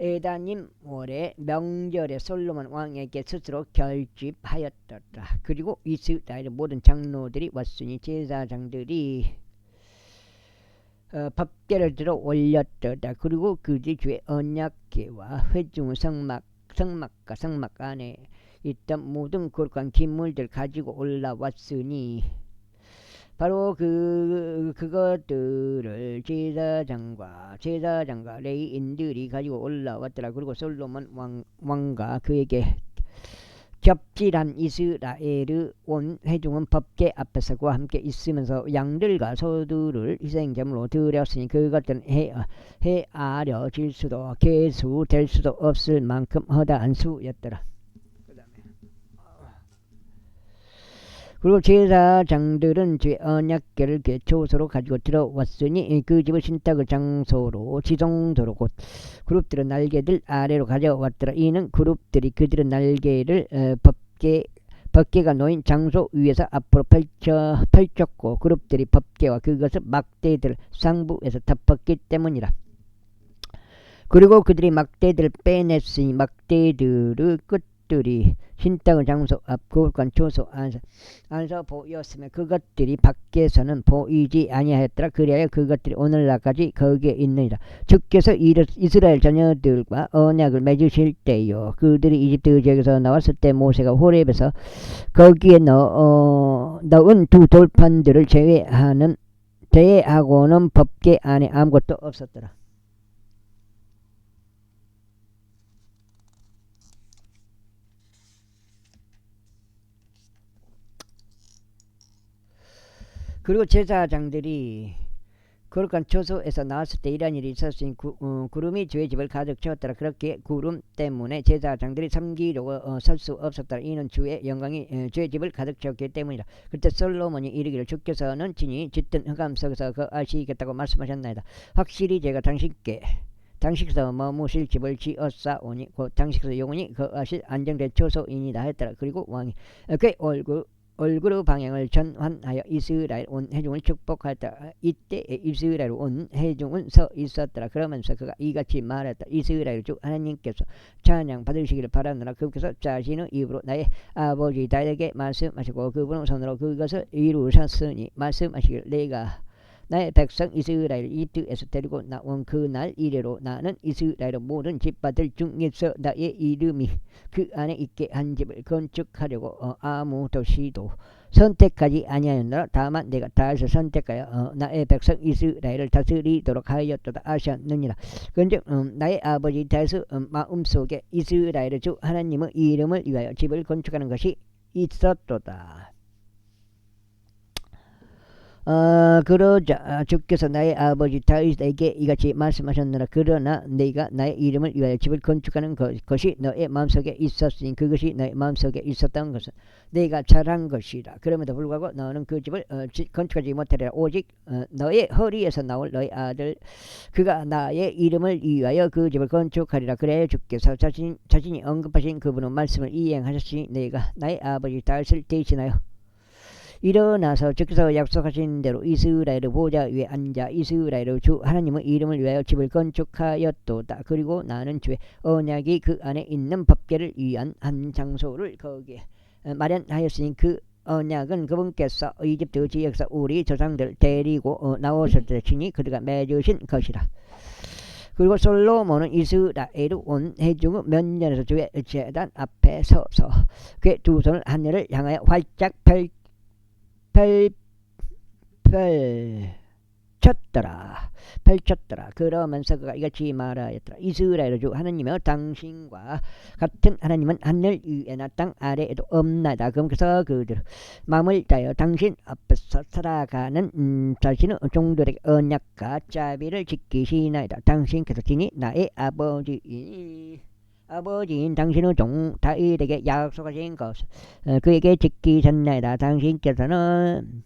에다님 월의 명절에 솔로몬 왕에게 스스로 결집하였더라. 그리고 이스라엘의 모든 장로들이 왔으니 제사장들이 법궤를 들어 올렸더라. 그리고 그들이 주의 언약궤와 회중 성막과 성막 안에 있던 모든 거룩한 기물들 가지고 올라왔으니 바로 그것들을 제사장과 레위인들이 가지고 올라왔더라. 그리고 솔로몬 왕과 그에게 겹질한 이스라엘의 온 회중은 법궤 앞에서 그와 함께 있으면서 양들과 소들을 희생제물로 드렸으니 그것들은 헤아려질 수도 계수될 수도 없을 만큼 허다한 수였더라. 그리고 제사장들은 주의 언약궤를 초소로 가지고 들어왔으니 그 집을 신탁의 장소로 지성소로 곧 그룹들의 날개들 아래로 가져왔더라. 이는 그룹들이 그들의 날개를 법궤가 놓인 장소 위에서 앞으로 펼쳤고 그룹들이 법궤와 그것을 막대들 상부에서 덮었기 때문이라. 그리고 그들이 막대들을 빼냈으니 막대들의 끝들이 신탁의 장소 앞 거룩한 초소 안에서 보였으며 그것들이 밖에서는 보이지 아니하였더라. 그리하여 그것들이 오늘날까지 거기에 있느니라. 주께서 이스라엘 자녀들과 언약을 맺으실 때요 그들이 이집트 지역에서 나왔을 때 모세가 호렙에서 거기에 넣은 두 돌판들을 제외하고는 법궤 안에 아무것도 없었더라. 그리고 제사장들이 거룩한 초소에서 나왔을 때 이러한 일이 있었으니 구름이 주의 집을 가득 채웠더라. 그렇게 구름 때문에 제사장들이 섬기려고 설 수 없었더라. 이는 주의 영광이 주의 집을 가득 채웠기 때문이라. 그때 솔로몬이 이르기를 주께서는 친히 짙은 흑암 속에서 거하시겠다고 말씀하셨나이다. 확실히 제가 당신께서 머무실 집을 지었사오니 곧 당신께서 영원히 거하실 안정된 초소이니라 했더라. 그리고 왕이 그의 얼굴의 방향을 전환하여 이스라엘 온 회중을 축복하였다. 이때 이스라엘 온 회중은 서 있었더라. 그러면서 그가 이같이 말했다. 이스라엘 주 하나님께서 찬양 받으시기를 바라노라. 그분께서 자신의 입으로 나의 아버지 다윗에게 말씀하시고 그분의 손으로 그것을 이루셨으니 말씀하시기를 내가 나의 백성 이스라엘 이집트에서 데리고 나온 그날 이래로 나는 이스라엘의 모든 집파들 중에서 나의 이름이 그 안에 있게 한 집을 건축하려고 아무 도시도 선택하지 아니하였노라. 다만 내가 다윗을 선택하여 나의 백성 이스라엘을 다스리도록 하였도다 하셨느니라. 그런즉 나의 아버지 다윗의 마음속에 이스라엘의 주 하나님의 이름을 위하여 집을 건축하는 것이 있었도다. 그러자 주께서 나의 아버지 다윗에게 이같이 말씀하셨노라. 그러나 네가 나의 이름을 위하여 집을 건축하는 것이 너의 마음속에 있었으니 그것이 너의 마음속에 있었던 것은 네가 잘한 것이라. 그럼에도 불구하고 너는 그 집을 건축하지 못하리라. 오직 너의 허리에서 나올 너의 아들 그가 나의 이름을 위하여 그 집을 건축하리라. 그래야 주께서 자신이 언급하신 그분의 말씀을 이행하셨으니 네가 나의 아버지 다윗을 대신하여 일어나서 주께서 약속하신 대로 이스라엘의 보좌 위에 앉아 이스라엘의 주 하나님의 이름을 위하여 집을 건축하였도다. 그리고 나는 주의 언약이 그 안에 있는 법궤를 위한 한 장소를 거기에 마련하였으니 그 언약은 그분께서 이집트 지역에서 우리 조상들 데리고 나오셨을 때 친히 그들과 맺으신 것이라. 그리고 솔로몬은 이스라엘의 온 회중의 면전에서 주의 제단 앞에 서서 그의 두 손을 하늘을 향하여 활짝 펼쳤더라. 그러면서 그가 이같이 말하였더라. 이스라엘 주 하나님여, 당신과 같은 하나님은 하늘 위에나 땅 아래에도 없나이다. 그래서 그들 마음을 다하여 당신 앞에서 살아가는 자신의 종들에게 언약과 자비를 지키시나이다. 당신께서 친히 나의 아버지인 당신의 종 다윗에게 약속하신 것을 그에게 지키셨나이다. 당신께서는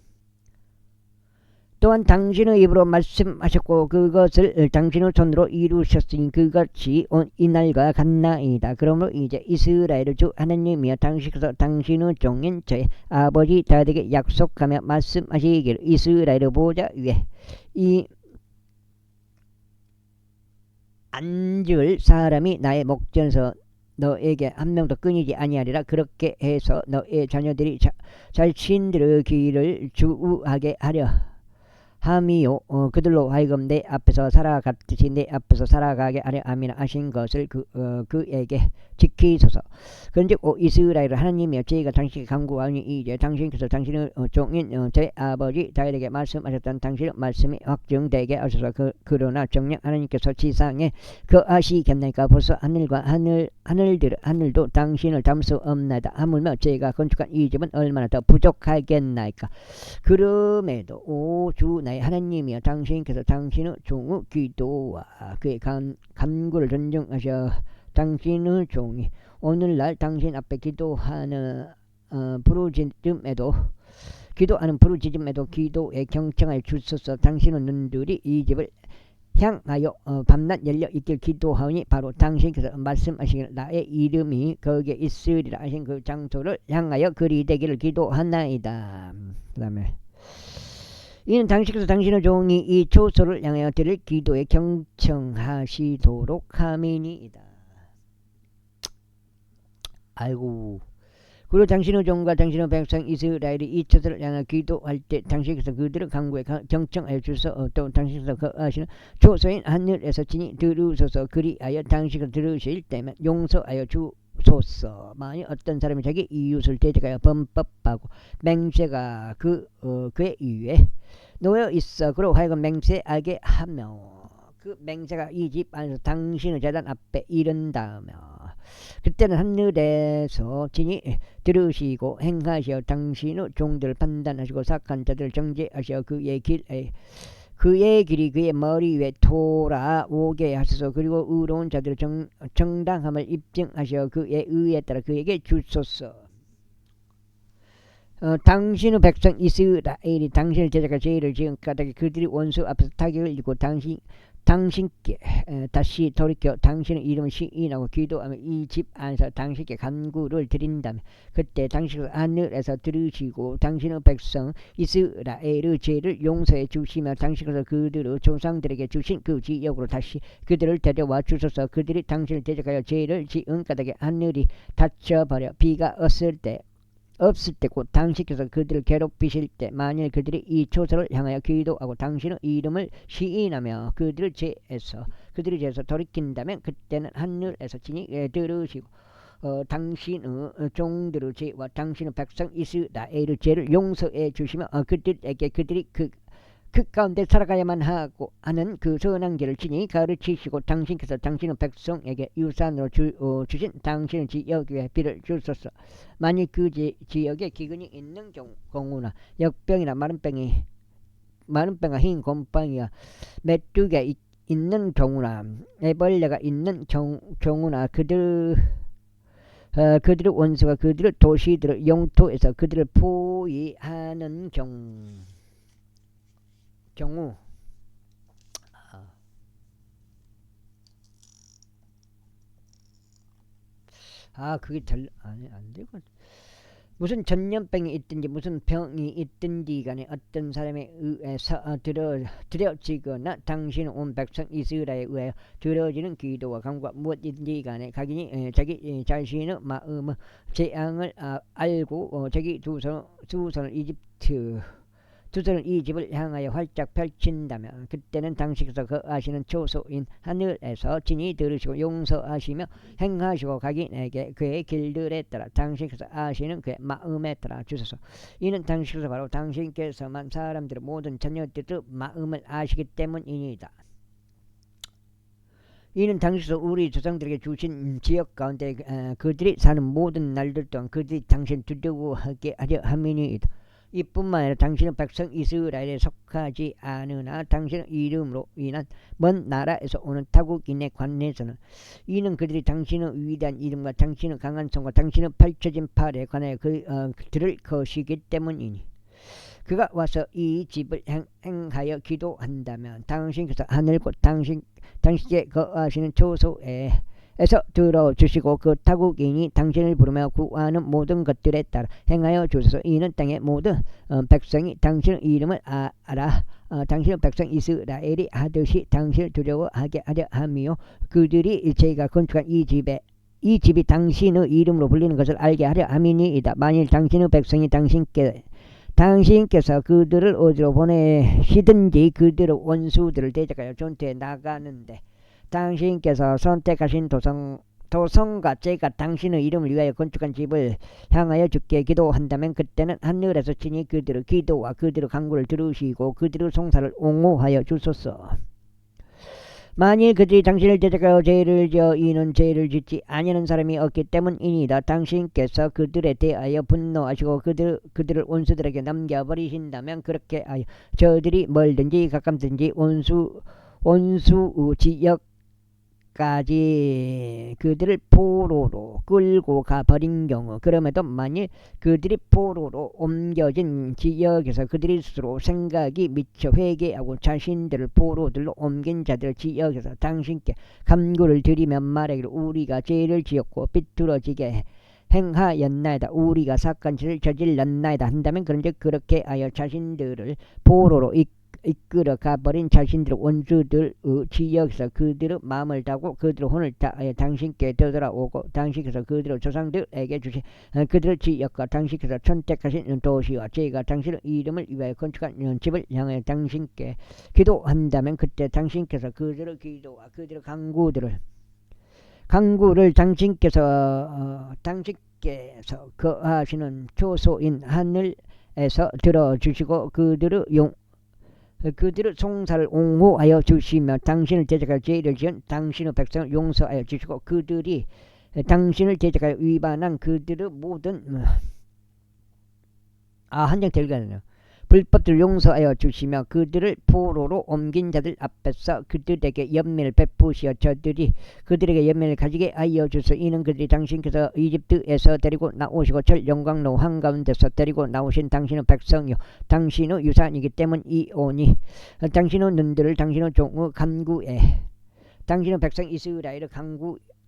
또한 당신의 입으로 말씀하셨고 그것을 당신의 손으로 이루셨으니 그것이 온 이날과 같나이다. 그러므로 이제 이스라엘 주 하나님이여, 당신께서 당신의 종인 저의 아버지 다윗에게 약속하며 말씀하시기를, 이스라엘 보좌 위에 이 앉을 사람이 나의 목전에서 너에게 한 명도 끊이지 아니하리라. 그렇게 해서 너의 자녀들이 자신들의 길을 주우하게 하려 함이요, 그들로 하여금 내 앞에서 살아갔듯이 내 앞에서 살아가게 하려 함이라 하신 것을 그에게 지키소서. 그런즉 이스라엘 하나님이여, 저희가 당신께 간구하니 이제 당신께서 당신의 종인 저의 아버지 다윗에게 말씀하셨던 당신의 말씀이 확정되게 하소서. 그러나 정녕 하나님께서 지상에 거하시겠나이까? 벌써 하늘도 당신을 담을 수 없나이다. 하물며 저희가 건축한 이 집은 얼마나 더 부족하겠나이까? 그럼에도 주 나의 하나님이여, 당신께서 당신의 종의 기도와 그의 간구를 존중하셔 당신의 종이 오늘날 당신 앞에 기도하는 부르짖음에도 기도에 경청하여 주소서. 당신의 눈들이 이 집을 향하여 밤낮 열려 있길 기도하오니 바로 당신께서 말씀하시기를 나의 이름이 거기에 있으리라 하신 그 장소를 향하여 그리 되기를 기도하나이다. 그 다음에 이는 당신께서 당신의 종이 이 초소를 향하여 드릴 기도에 경청하시도록 함이니이다. 아이고. 그리고 당신의 종과 당신의 백성 이스라엘이 이 초소를 향하여 기도할 때 당신께서 그들의 간구에 경청하여 주소서. 또 당신께서 거하시는 초소인 하늘에서 친히 들으소서. 그리하여 당신께서 들으실 때면 용서하여 주소서. 만일 어떤 사람이 자기 이웃을 대적하여 범법하고 맹세가 그의 이유에 놓여 있어 그로 하여금 맹세하게 하며 그 맹세가 이 집 안에서 당신의 제단 앞에 이른다며 그때는 하늘에서 친히 들으시고 행하시어 당신의 종들을 판단하시고 착한 자들을 정죄하시어 그의 길이 그의 머리 위에 돌아오게 하소서. 그리고 의로운 자들의 정당함을 입증하시어 그의 의에 따라 그에게 주소서. 당신의 백성 이스라엘이 당신을 제작할 죄를 지은 까닭에 그들이 원수 앞에서 타격을 입고 당신께 다시 돌이켜 당신의 이름을 시인하고 기도하며 이 집 안에서 당신께 간구를 드린다면 그때 당신은 하늘에서 들으시고 당신의 백성 이스라엘의 죄를 용서해 주시며 당신께서 그들의 조상들에게 주신 그 지역으로 다시 그들을 데려와 주소서. 그들이 당신을 대적하여 죄를 지은 까닭에 하늘이 닫혀버려 비가 없을 때 곧 당신께서 그들을 괴롭히실 때 만일 그들이 이 초소를 향하여 기도하고 당신의 이름을 시인하며 그들의 죄에서 돌이킨다면 그때는 하늘에서 친히 들으시고 당신의 종들의 죄와 당신의 백성 이스라엘의 죄를 용서해 주시며 그들에게 그들이 그 가운데 살아가야만 하는 그 선한 길을 친히 가르치시고 당신께서 당신의 백성에게 유산으로 주신 당신의 지역 위에 비를 주소서. 만일 그 지역에 기근이 있는 경우나 역병이나 마른병과 흰 곰팡이와 메뚜기가 있는 경우나 애벌레가 있는 경우나 그들의 원수가 그들의 도시들의 영토에서 그들을 포위하는 경우 그게 안 되고 무슨 전염병이 있든지 무슨 병이 있든지 간에 어떤 사람에 의해서 드려지거나 당신은 온 백성 이스라엘에 의하여 드려지는 기도와 간구가 무엇인지 간에 각인이 자기 자신의 마음의 재앙을 알고 자기 두 손을 이집트 두 손을 이 집을 향하여 활짝 펼친다면 그때는 당신께서 거하시는 초소인 하늘에서 친히 들으시고 용서하시며 행하시고 각인에게 그의 길들에 따라 당신께서 아시는 그의 마음에 따라 주소서. 이는 당신께서 바로 당신께서만 사람들의 모든 자녀들의 마음을 아시기 때문이니이다. 이는 당신께서 우리 조상들에게 주신 지역 가운데 그들이 사는 모든 날들 동안 그들이 당신 두려워하게 하려 함이니이다. 이뿐만 아니라 당신은 백성 이스라엘에 속하지 않으나 당신의 이름으로 인한 먼 나라에서 오는 타국인에 관해서는 이는 그들이 당신의 위대한 이름과 당신의 강한 손과 당신의 펼쳐진 팔에 관하여 그들을 거시기 때문이니 그가 와서 이 집을 행하여 기도한다면 당신께서 하늘과 당신께 거하시는 초소에서 들어주시고 그 타국인이 당신을 부르며 구하는 모든 것들에 따라 행하여 주소서. 이는 땅의 모든 백성이 당신의 이름을 알아 당신의 백성 이스라엘이 하듯이 당신을 두려워하게 하려 함이요 그들이 제가 건축한 이 집이 당신의 이름으로 불리는 것을 알게 하려 함이니이다. 만일 당신의 백성이 당신께서 그들을 어디로 보내시든지 그들의 원수들을 대적하여 전투에 나가는데 당신께서 선택하신 도성과 제가 당신의 이름을 위하여 건축한 집을 향하여 주께 기도한다면 그때는 하늘에서 친히 그들의 기도와 그들의 간구를 들으시고 그들의 송사를 옹호하여 주소서. 만일 그들이 당신을 대적하여 죄를 지어 이는 죄를 짓지 아니하는 사람이 없기 때문이니이다. 당신께서 그들에 대하여 분노하시고 그들을 원수들에게 남겨버리신다면 그렇게 하여 저들이 멀든지 가깝든지 원수 지역까지 그들을 포로로 끌고 가버린 경우 그럼에도 만일 그들이 포로로 옮겨진 지역에서 그들이 스스로 생각이 미쳐 회개하고 자신들을 포로들로 옮긴 자들 지역에서 당신께 간구를 드리며 말하기를 우리가 죄를 지었고 비뚤어지게 행하였나이다. 우리가 사악한 짓을 저질렀나이다 한다면 그런즉 그렇게 하여 자신들을 포로로 이끌어 가버린 자신들의 원수들의 지역에서 그들의 마음을 다하고 그들의 혼을 다하여 당신께 되돌아오고 당신께서 그들의 조상들에게 주신 그들의 지역과 당신께서 선택하신 도시와 제가 당신의 이름을 위하여 건축한 집을 향하여 당신께 기도한다면 그때 당신께서 그들의 기도와 그들의 간구를 당신께서 거하시는 초소인 하늘에서 들어주시고 그들의 송사를 옹호하여 주시며 당신을 대적하여 죄를 지은 당신의 백성을 용서하여 주시고 그들이 당신을 대적하여 위반한 그들의 모든 한 장 더 읽어야 불법들을 용서하여 주시며 그들을 포로로 옮긴 자들 앞에서 그들에게 연민을 베푸시어 저들이 그들에게 연민을 가지게 하여 주소. 이는 그들이 당신께서 이집트에서 데리고 나오시고 철 영광로 한가운데서 데리고 나오신 당신의 백성이요 당신의 유산이기 때문이오니 당신의 눈들을 당신의 종의 간구에 당신의 백성 이스라엘의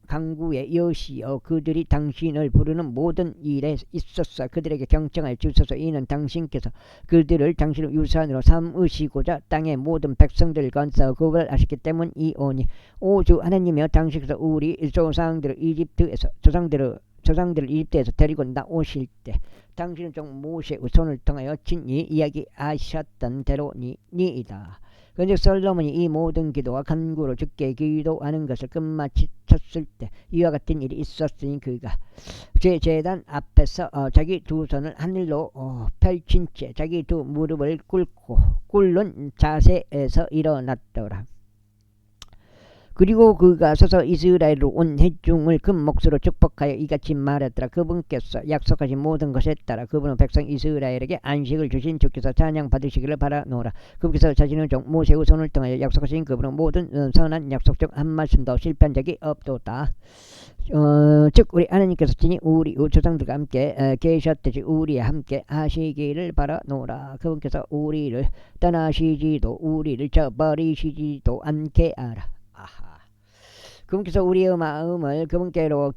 간구의 여시여 그들이 당신을 부르는 모든 일에 있어서 그들에게 경청하여 주소서. 이는 당신께서 그들을 당신의 유산으로 삼으시고자 땅의 모든 백성들 가운데서 구별하셨기 때문이오니 오주 하나님이여 당신께서 우리 조상들을 이집트에서 데리고 나오실 때 당신의 종 모세의 손을 통하여 친히 이야기하셨던 대로니이다. 그런데 솔로몬이 이 모든 기도와 간구로 주께 기도하는 것을 끝마쳤을 때 이와 같은 일이 있었으니 그가 제단 앞에서 자기 두 손을 하늘로 펼친 채 자기 두 무릎을 꿇는 자세에서 일어났더라. 그리고 그가 서서 이스라엘로 온 회중을 큰 목소리로 축복하여 이같이 말했더라. 그분께서 약속하신 모든 것에 따라 그분은 백성 이스라엘에게 안식을 주신 주께서 찬양 받으시기를 바라노라. 그분께서 자신의 종 모세의 손을 통하여 약속하신 그분은 모든 선한 약속 중 한 말씀도 실패한 적이 없도다. 즉 우리 하나님께서 친히 우리 조상들과 함께 계셨듯이 우리와 함께 하시기를 바라노라. 그분께서 우리를 떠나시지도 우리를 저버리시지도 않게 하라. 그분께서 우리의 마음을 그분께로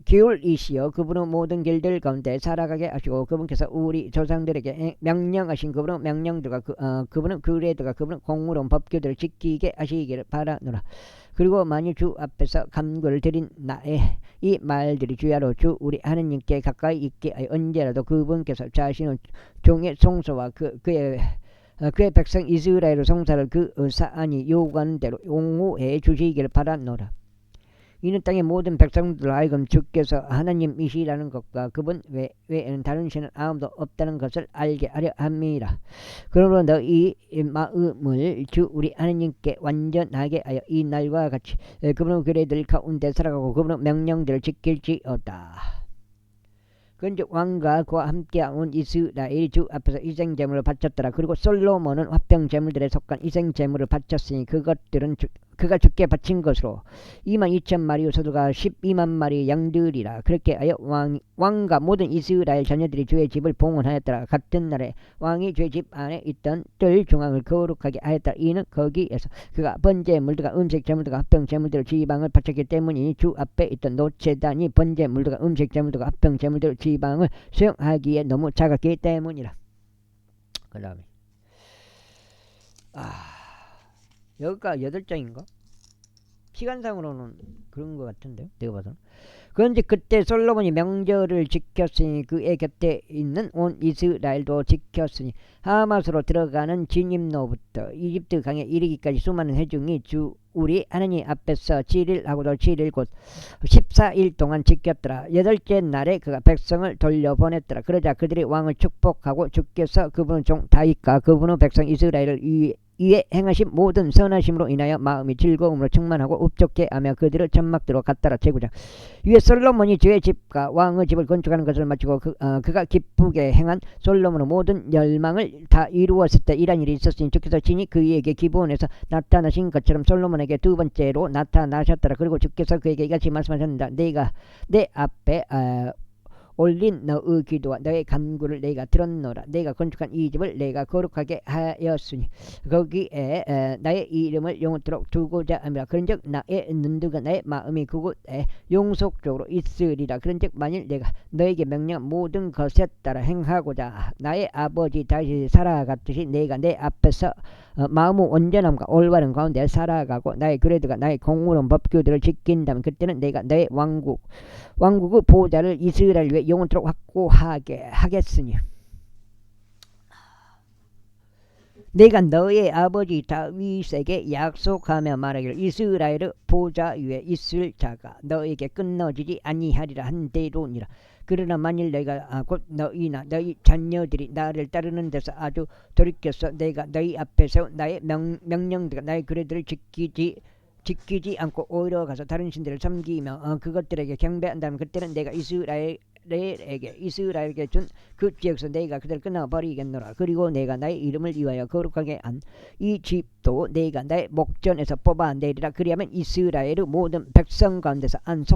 기울이시어 그분의 모든 길들 가운데 살아가게 하시고 그분께서 우리 조상들에게 명령하신 그분의 명령들과 그분의 규례들과 그분의 공의로운 법규들을 지키게 하시기를 바라노라. 그리고 만일 주 앞에서 간구를 드린 나의 이 말들이 주야로 주 우리 하느님께 가까이 있게 하여 언제라도 그분께서 자신의 종의 송소와 그의 그의 백성 이스라엘의 성사를 그 사안이 요구하는 대로 옹호해 주시기를 바라노라. 이는 땅의 모든 백성들 하여금 주께서 하나님이시라는 것과 그분 외에는 다른 신은 아무도 없다는 것을 알게 하려 함이라. 그러므로 너희 마음을 주 우리 하나님께 완전하게 하여 이 날과 같이 그분의 규례들 가운데 살아가고 그분의 명령들을 지킬지어다. 그런즉 왕과 그와 함께 온 이스라엘이 주 앞에서 희생제물을 바쳤더라. 그리고 솔로몬은 화평제물들에 속한 희생제물을 바쳤으니 그것들은 그가 주께 바친 것으로 22,000마리 소두가 12만 마리 양들이라. 그렇게 하여 왕과 모든 이스라엘 자녀들이 주의 집을 봉헌하였더라. 같은 날에 왕이 주의 집 안에 있던 뜰 중앙을 거룩하게 하였더라. 이는 거기에서 그가 번제물들과 음식제물들과 화평제물들을 지방을 바쳤기 때문이니 주 앞에 있던 노제단이 번제물들과 음식제물들과 화평제물들을 지방을 수용하기에 너무 작았기 때문이라. 그 다음에 여기가 8장인가? 시간상으로는 그런 것 같은데요, 내가 봐서. 그런데 그때 솔로몬이 명절을 지켰으니 그의 곁에 있는 온 이스라엘도 지켰으니 하맛으로 들어가는 진입로부터 이집트 강에 이르기까지 수많은 회중이 주 우리 하나님 앞에서 7일하고도 7일 곧 14일 동안 지켰더라. 8째 날에 그가 백성을 돌려보냈더라. 그러자 그들이 왕을 축복하고 주께서 그분의 종 다윗과 그분의 백성 이스라엘을 이에 행하신 모든 선하심으로 인하여 마음이 즐거움으로 충만하고 흡족해 하며 그들을 천막대로 갖다라. 제구장 위에 솔로몬이 주의 집과 왕의 집을 건축하는 것을 마치고 그가 기쁘게 행한 솔로몬의 모든 열망을 다 이루었을 때 이란 일이 있었으니 주께서 친히 그에게 기브온에서 나타나신 것처럼 솔로몬에게 두 번째로 나타나셨더라. 그리고 주께서 그에게 이같이 말씀하셨다. 내가 내 앞에 올린 너의 기도와 너의 간구를 내가 들었노라. 내가 건축한 이 집을 내가 거룩하게 하였으니 거기에 나의 이름을 영원토록 두고자 함이라. 그런즉 나의 눈두가 나의 마음이 그곳에 영속적으로 있으리라. 그런즉 만일 내가 너에게 명령한 모든 것에 따라 행하고자 나의 아버지 다시 살아갔듯이 내가 내 앞에서 마음의 온전함과 올바른 가운데 살아가고 나의 규례들과 나의 공의로운 법규들을 지킨다면 그때는 내가 너의 왕국의 보좌를 이스라엘 위에 영원토록 확고하게 하겠으니 내가 너의 아버지 다윗에게 약속하며 말하기를 이스라엘의 보좌 위에 있을 자가 너에게 끊어지지 아니하리라 한대로니라. 그러나 만일 내가 곧 너희나 너희 자녀들이 나를 따르는 데서 아주 돌이켜서 내가 너희 앞에 세운 나의 명령들과 나의 규례들을 지키지 않고 오히려 가서 다른 신들을 섬기며 그것들에게 경배한다면 그때는 내가 이스라엘에게 준 그 지역에서 내가 그들을 끊어버리겠노라. 그리고 내가 나의 이름을 위하여 거룩하게 한 이 집도 내가 나의 목전에서 뽑아내리라. 그리하면 이스라엘의 모든 백성 가운데서 안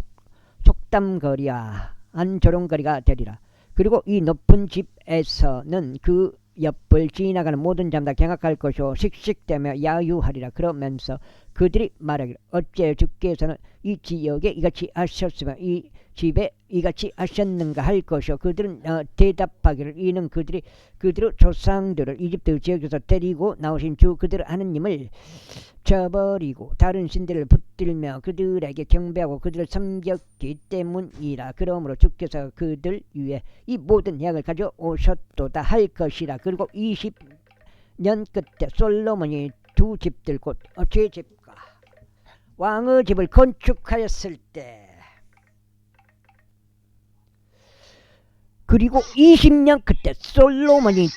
속담거리야 안 조롱거리가 되리라. 그리고 이 높은 집에서는 그 옆을 지나가는 모든 자마다 경악할 것이요 씩씩대며 야유하리라. 그러면서 그들이 말하기를 어째 주께서는 이 지역에 이같이 하셨으며 이 집에 이같이 하셨는가 할 것이요. 그들은 대답하기를 이는 그들의 조상들을 이집트 지역에서 데리고 나오신 주 그들 하느님을 저버리고 다른 신들을 붙들며 그들에게 경배하고 그들을 섬겼기 때문이라. 그러므로 주께서 그들 위에 이 모든 약을 가져오셨도다 할 것이라. 그리고 20년 끝에 솔로몬이 두 집들 곧 제 집과 왕의 집을 건축하였을 때 그리고 20년 끝에 솔로몬이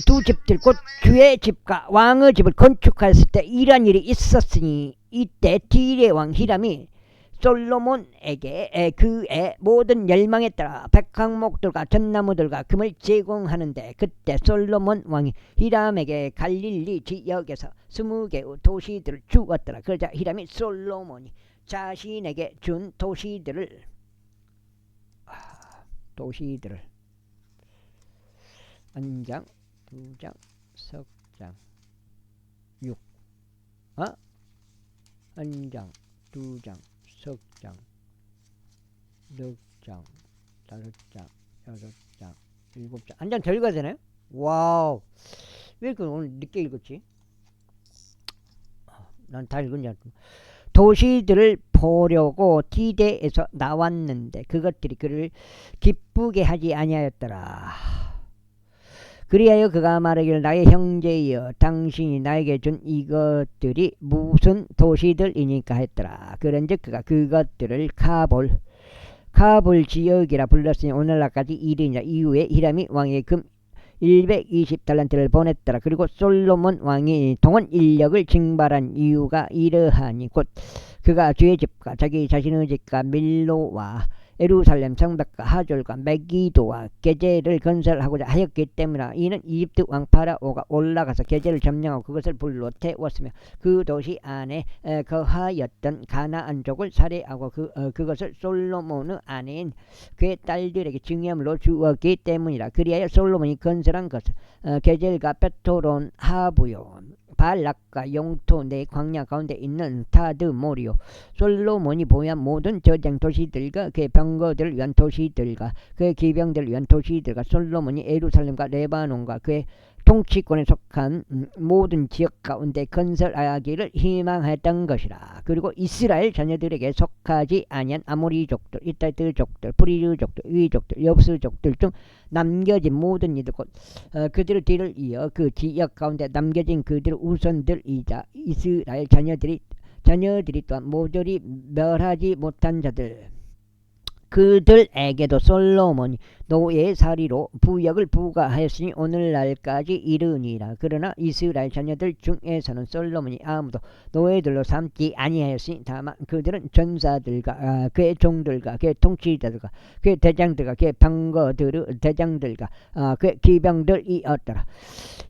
두 집들 곧 주의 집과 왕의 집을 건축하였을 때 이러한 일이 있었으니 이때 디레 왕 히람이 솔로몬에게 그의 모든 열망에 따라 백항목들과 전나무들과 금을 제공하는데 그때 솔로몬 왕이 히람에게 갈릴리 지역에서 20개의 도시들을 주었더라. 그러자 히람이 솔로몬이 자신에게 준 도시들을 안장, 두장, 석장, 육 안장, 두장, 석장, 넉장, 다섯장, 여섯장, 일곱장. 한 장 더 읽어야 되나요? 와우, 왜 이렇게 오늘 늦게 읽었지? 난 다 읽은 줄 알았고. 도시들을 보려고 디대에서 나왔는데 그것들이 그를 기쁘게 하지 아니하였더라. 그리하여 그가 말하기를 나의 형제여 당신이 나에게 준 이것들이 무슨 도시들이니까 했더라. 그런즉 그가 그것들을 카볼 지역이라 불렀으니 오늘날까지 이르니라. 이후에 히람이 왕에게 금 120달란트를 보냈더라. 그리고 솔로몬 왕이 동원 인력을 징발한 이유가 이러하니 곧 그가 주의 집과 자기 자신의 집과 밀로와 예루살렘 성벽과 하졸과 메기도와 게제를 건설하고자 하였기 때문이라. 이는 이집트 왕 파라오가 올라가서 게제를 점령하고 그것을 불로 태웠으며 그 도시 안에 거하였던 가나안족을 살해하고 그것을 솔로몬의 아내인 그의 딸들에게 증여물로 주었기 때문이라. 그리하여 솔로몬이 건설한 것은 게젤과 베토론 하부요 발락과 영토 내 광야 가운데 있는 타드모리요. 솔로몬이 보유한 모든 저장 도시들과 그의 병거들을 위한 도시들과 그의 기병들을 위한 도시들과 솔로몬이 예루살렘과 레바논과 그의 통치권에 속한 모든 지역 가운데 건설하기를 희망했던 것이라. 그리고 이스라엘 자녀들에게 속하지 아니한 아모리족들, 이타트족들, 프리즈족들, 위족들, 여부스족들 중 남겨진 모든 이들 곧 그들의 뒤를 이어 그 지역 가운데 남겨진 그들의 우선들이자 이스라엘 자녀들이 또한 모조리 멸하지 못한 자들 그들에게도 솔로몬이 노예살이로 부역을 부과하였으니 오늘날까지 이르니라. 그러나 이스라엘 자녀들 중에서는 솔로몬이 아무도 노예들로 삼지 아니하였으니 다만 그들은 전사들과 그의 종들과 그의 통치자들과 그의 대장들과 그의 병거들의 대장들과 그의 기병들이었더라.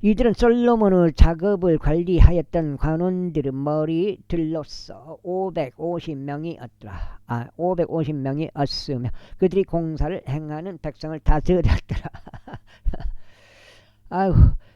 이들은 솔로몬의 작업을 관리하였던 관원들의 머리들로서 550명이었더라. 550명이었으며 그들이 공사를 행하는 백성을 다스렸더라. 아유,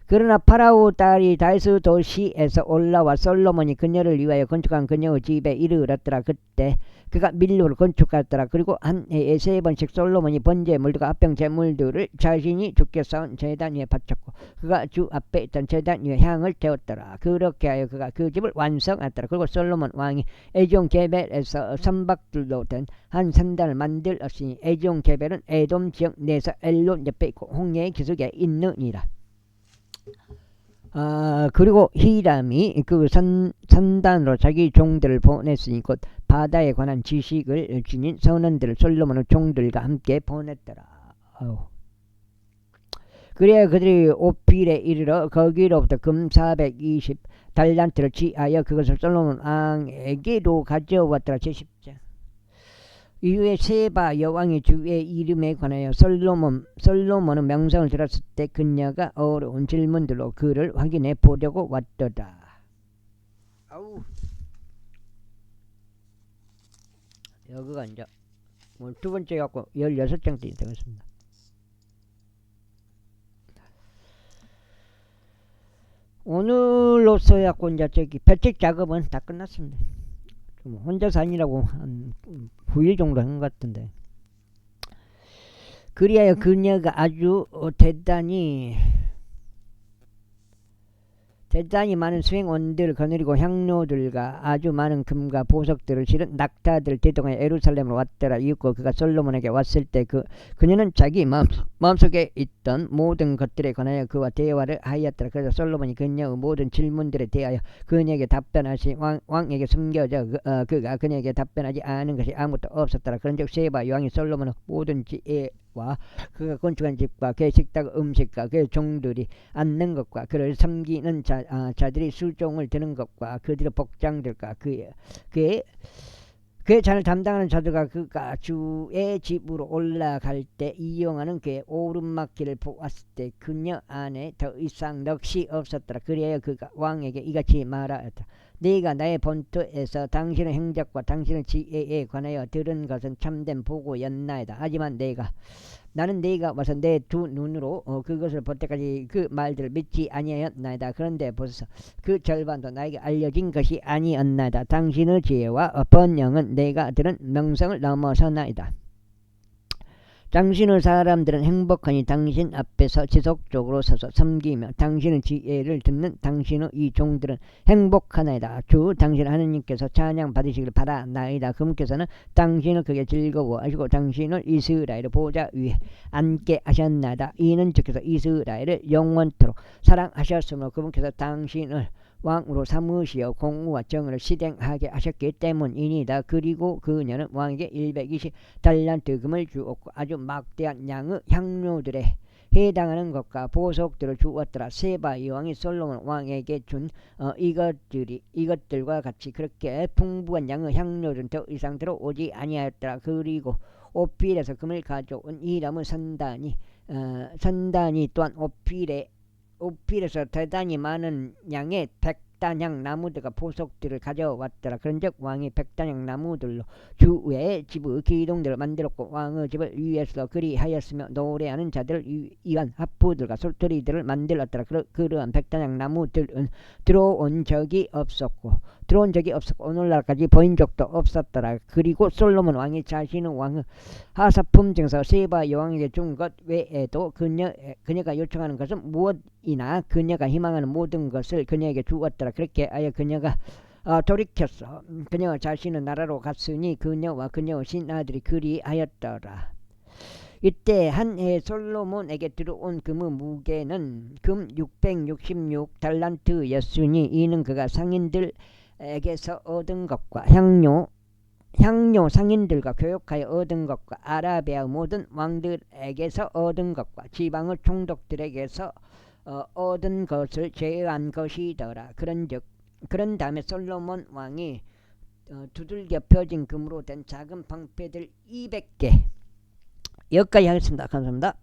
그러나 파라오 딸이 다이스 도시에서 올라와 솔로몬이 그녀를 위하여 건축한 그녀의 집에 이르렀더라. 그때 그가 밀로를 건축하였더라. 그리고 한 해에 3번씩 솔로몬이 번제물들과 합병 제물들을 자신이 주께 쌓은 제단 위에 바쳤고 그가 주 앞에 있던 제단 위에 향을 태웠더라. 그렇게 하여 그가 그 집을 완성했더라. 그리고 솔로몬 왕이 에종 게벨에서 선박들로 된 한 산단을 만들었으니 에종 게벨은 에돔 지역 내에서 엘론 옆에 있고 홍해의 기슭에 있느니라. 그리고 히람이 그 산단으로 자기 종들을 보냈으니 곧 바다에 관한 지식을 지닌 선원들을 솔로몬의 종들과 함께 보냈더라. 그래야 그들이 오필에 이르러 거기로부터 금 420달란트를 취하여 그것을 솔로몬 왕에게로 가져왔더라. 제10장. 이후에 세바 여왕이 주의 이름에 관하여 솔로몬의 명성을 들었을 때 그녀가 어려운 질문들로 그를 확인해 보려고 왔더라. 여기가 이제 두 번째 갖고 16장째 되겠습니다. 오늘로서 갖고 이제 저기 배책 작업은 다 끝났습니다. 혼자서 아니라고 한 9일 정도 한 것 같은데 그리하여 그녀가 아주 대단히 많은 수행원들을 거느리고 향료들과 아주 많은 금과 보석들을 실은 낙타들을 대동하여 예루살렘으로 왔더라. 이윽고 그가 솔로몬에게 왔을 때 그녀는 자기 마음속에 있던 모든 것들에 관하여 그와 대화를 하였더라. 그래서 솔로몬이 그녀의 모든 질문들에 대하여 그녀에게 답변하시 왕에게 숨겨져 그가 그녀에게 답변하지 않은 것이 아무것도 없었더라. 그런즉 세바 여왕이 솔로몬의 모든 지혜와 그가 건축한 집과 그의 식탁 음식과 그의 종들이 앉는 것과 그를 섬기는 자들이 수종을 드는 것과 그들의 복장들과 그의 잔을 담당하는 자들과 그가 주의 집으로 올라갈 때 이용하는 그의 오르막길을 보았을 때 그녀 안에 더 이상 넋이 없었더라. 그래야 그가 왕에게 이같이 말하였다. 네가 나의 본토에서 당신의 행적과 당신의 지혜에 관하여 들은 것은 참된 보고였나이다. 하지만 나는 네가 와서 내 두 눈으로 그것을 볼 때까지 그 말들을 믿지 아니하였나이다. 그런데 벌써 그 절반도 나에게 알려진 것이 아니었나이다. 당신의 지혜와 번영은 내가 들은 명성을 넘어서나이다. 당신의 사람들은 행복하니 당신 앞에서 지속적으로 서서 섬기며 당신의 지혜를 듣는 당신의 이 종들은 행복하나이다. 주 당신 하느님께서 찬양 받으시길 바라나이다. 그분께서는 당신을 그게 즐거워하시고 당신을 이스라엘의 보좌 위에 앉게 하셨나이다. 이는 주께서 이스라엘을 영원토록 사랑하셨으므로 그분께서 당신을 왕으로 삼으시어 공의와 정의를 실행하게 하셨기 때문이니다. 그리고 그녀는 왕에게 120달란트 금을 주었고 아주 막대한 양의 향료들에 해당하는 것과 보석들을 주었더라. 세바 여왕이 솔로몬 왕에게 준 이것들과 같이 그렇게 풍부한 양의 향료들은 더 이상 들어오지 아니하였더라. 그리고 오필에서 금을 가져온 이람은 선단이 또한 오필에서 대단히 많은 양의 백단향 나무들과 보석들을 가져왔더라. 그런즉 왕이 백단향 나무들로 주의 집의 기둥들을 만들었고 왕의 집을 위에서 그리하였으며 노래하는 자들을 위한 하프들과 솔토리들을 만들었더라. 그러한 백단향 나무들은 들어온 적이 없었고 오늘날까지 보인 적도 없었더라. 그리고 솔로몬 왕이 자신의 왕의 하사품 중에서 세바 여왕에게 준 것 외에도 그녀가 요청하는 것은 무엇이나 그녀가 희망하는 모든 것을 그녀에게 주었더라. 그렇게 하여 그녀가 돌이켰어. 그녀가 자신의 나라로 갔으니 그녀와 그녀의 신하들이 그리하였더라. 이때 한 해 솔로몬에게 들어온 금의 무게는 금 666달란트였으니 이는 그가 상인들에게서 얻은 것과 향료 상인들과 교역하여 얻은 것과 아라비아의 모든 왕들에게서 얻은 것과 지방의 총독들에게서 얻은 것을 제외한 것이더라. 그런 다음에 솔로몬 왕이 두들겨 펴진 금으로 된 작은 방패들 200개 여기까지 하겠습니다. 감사합니다.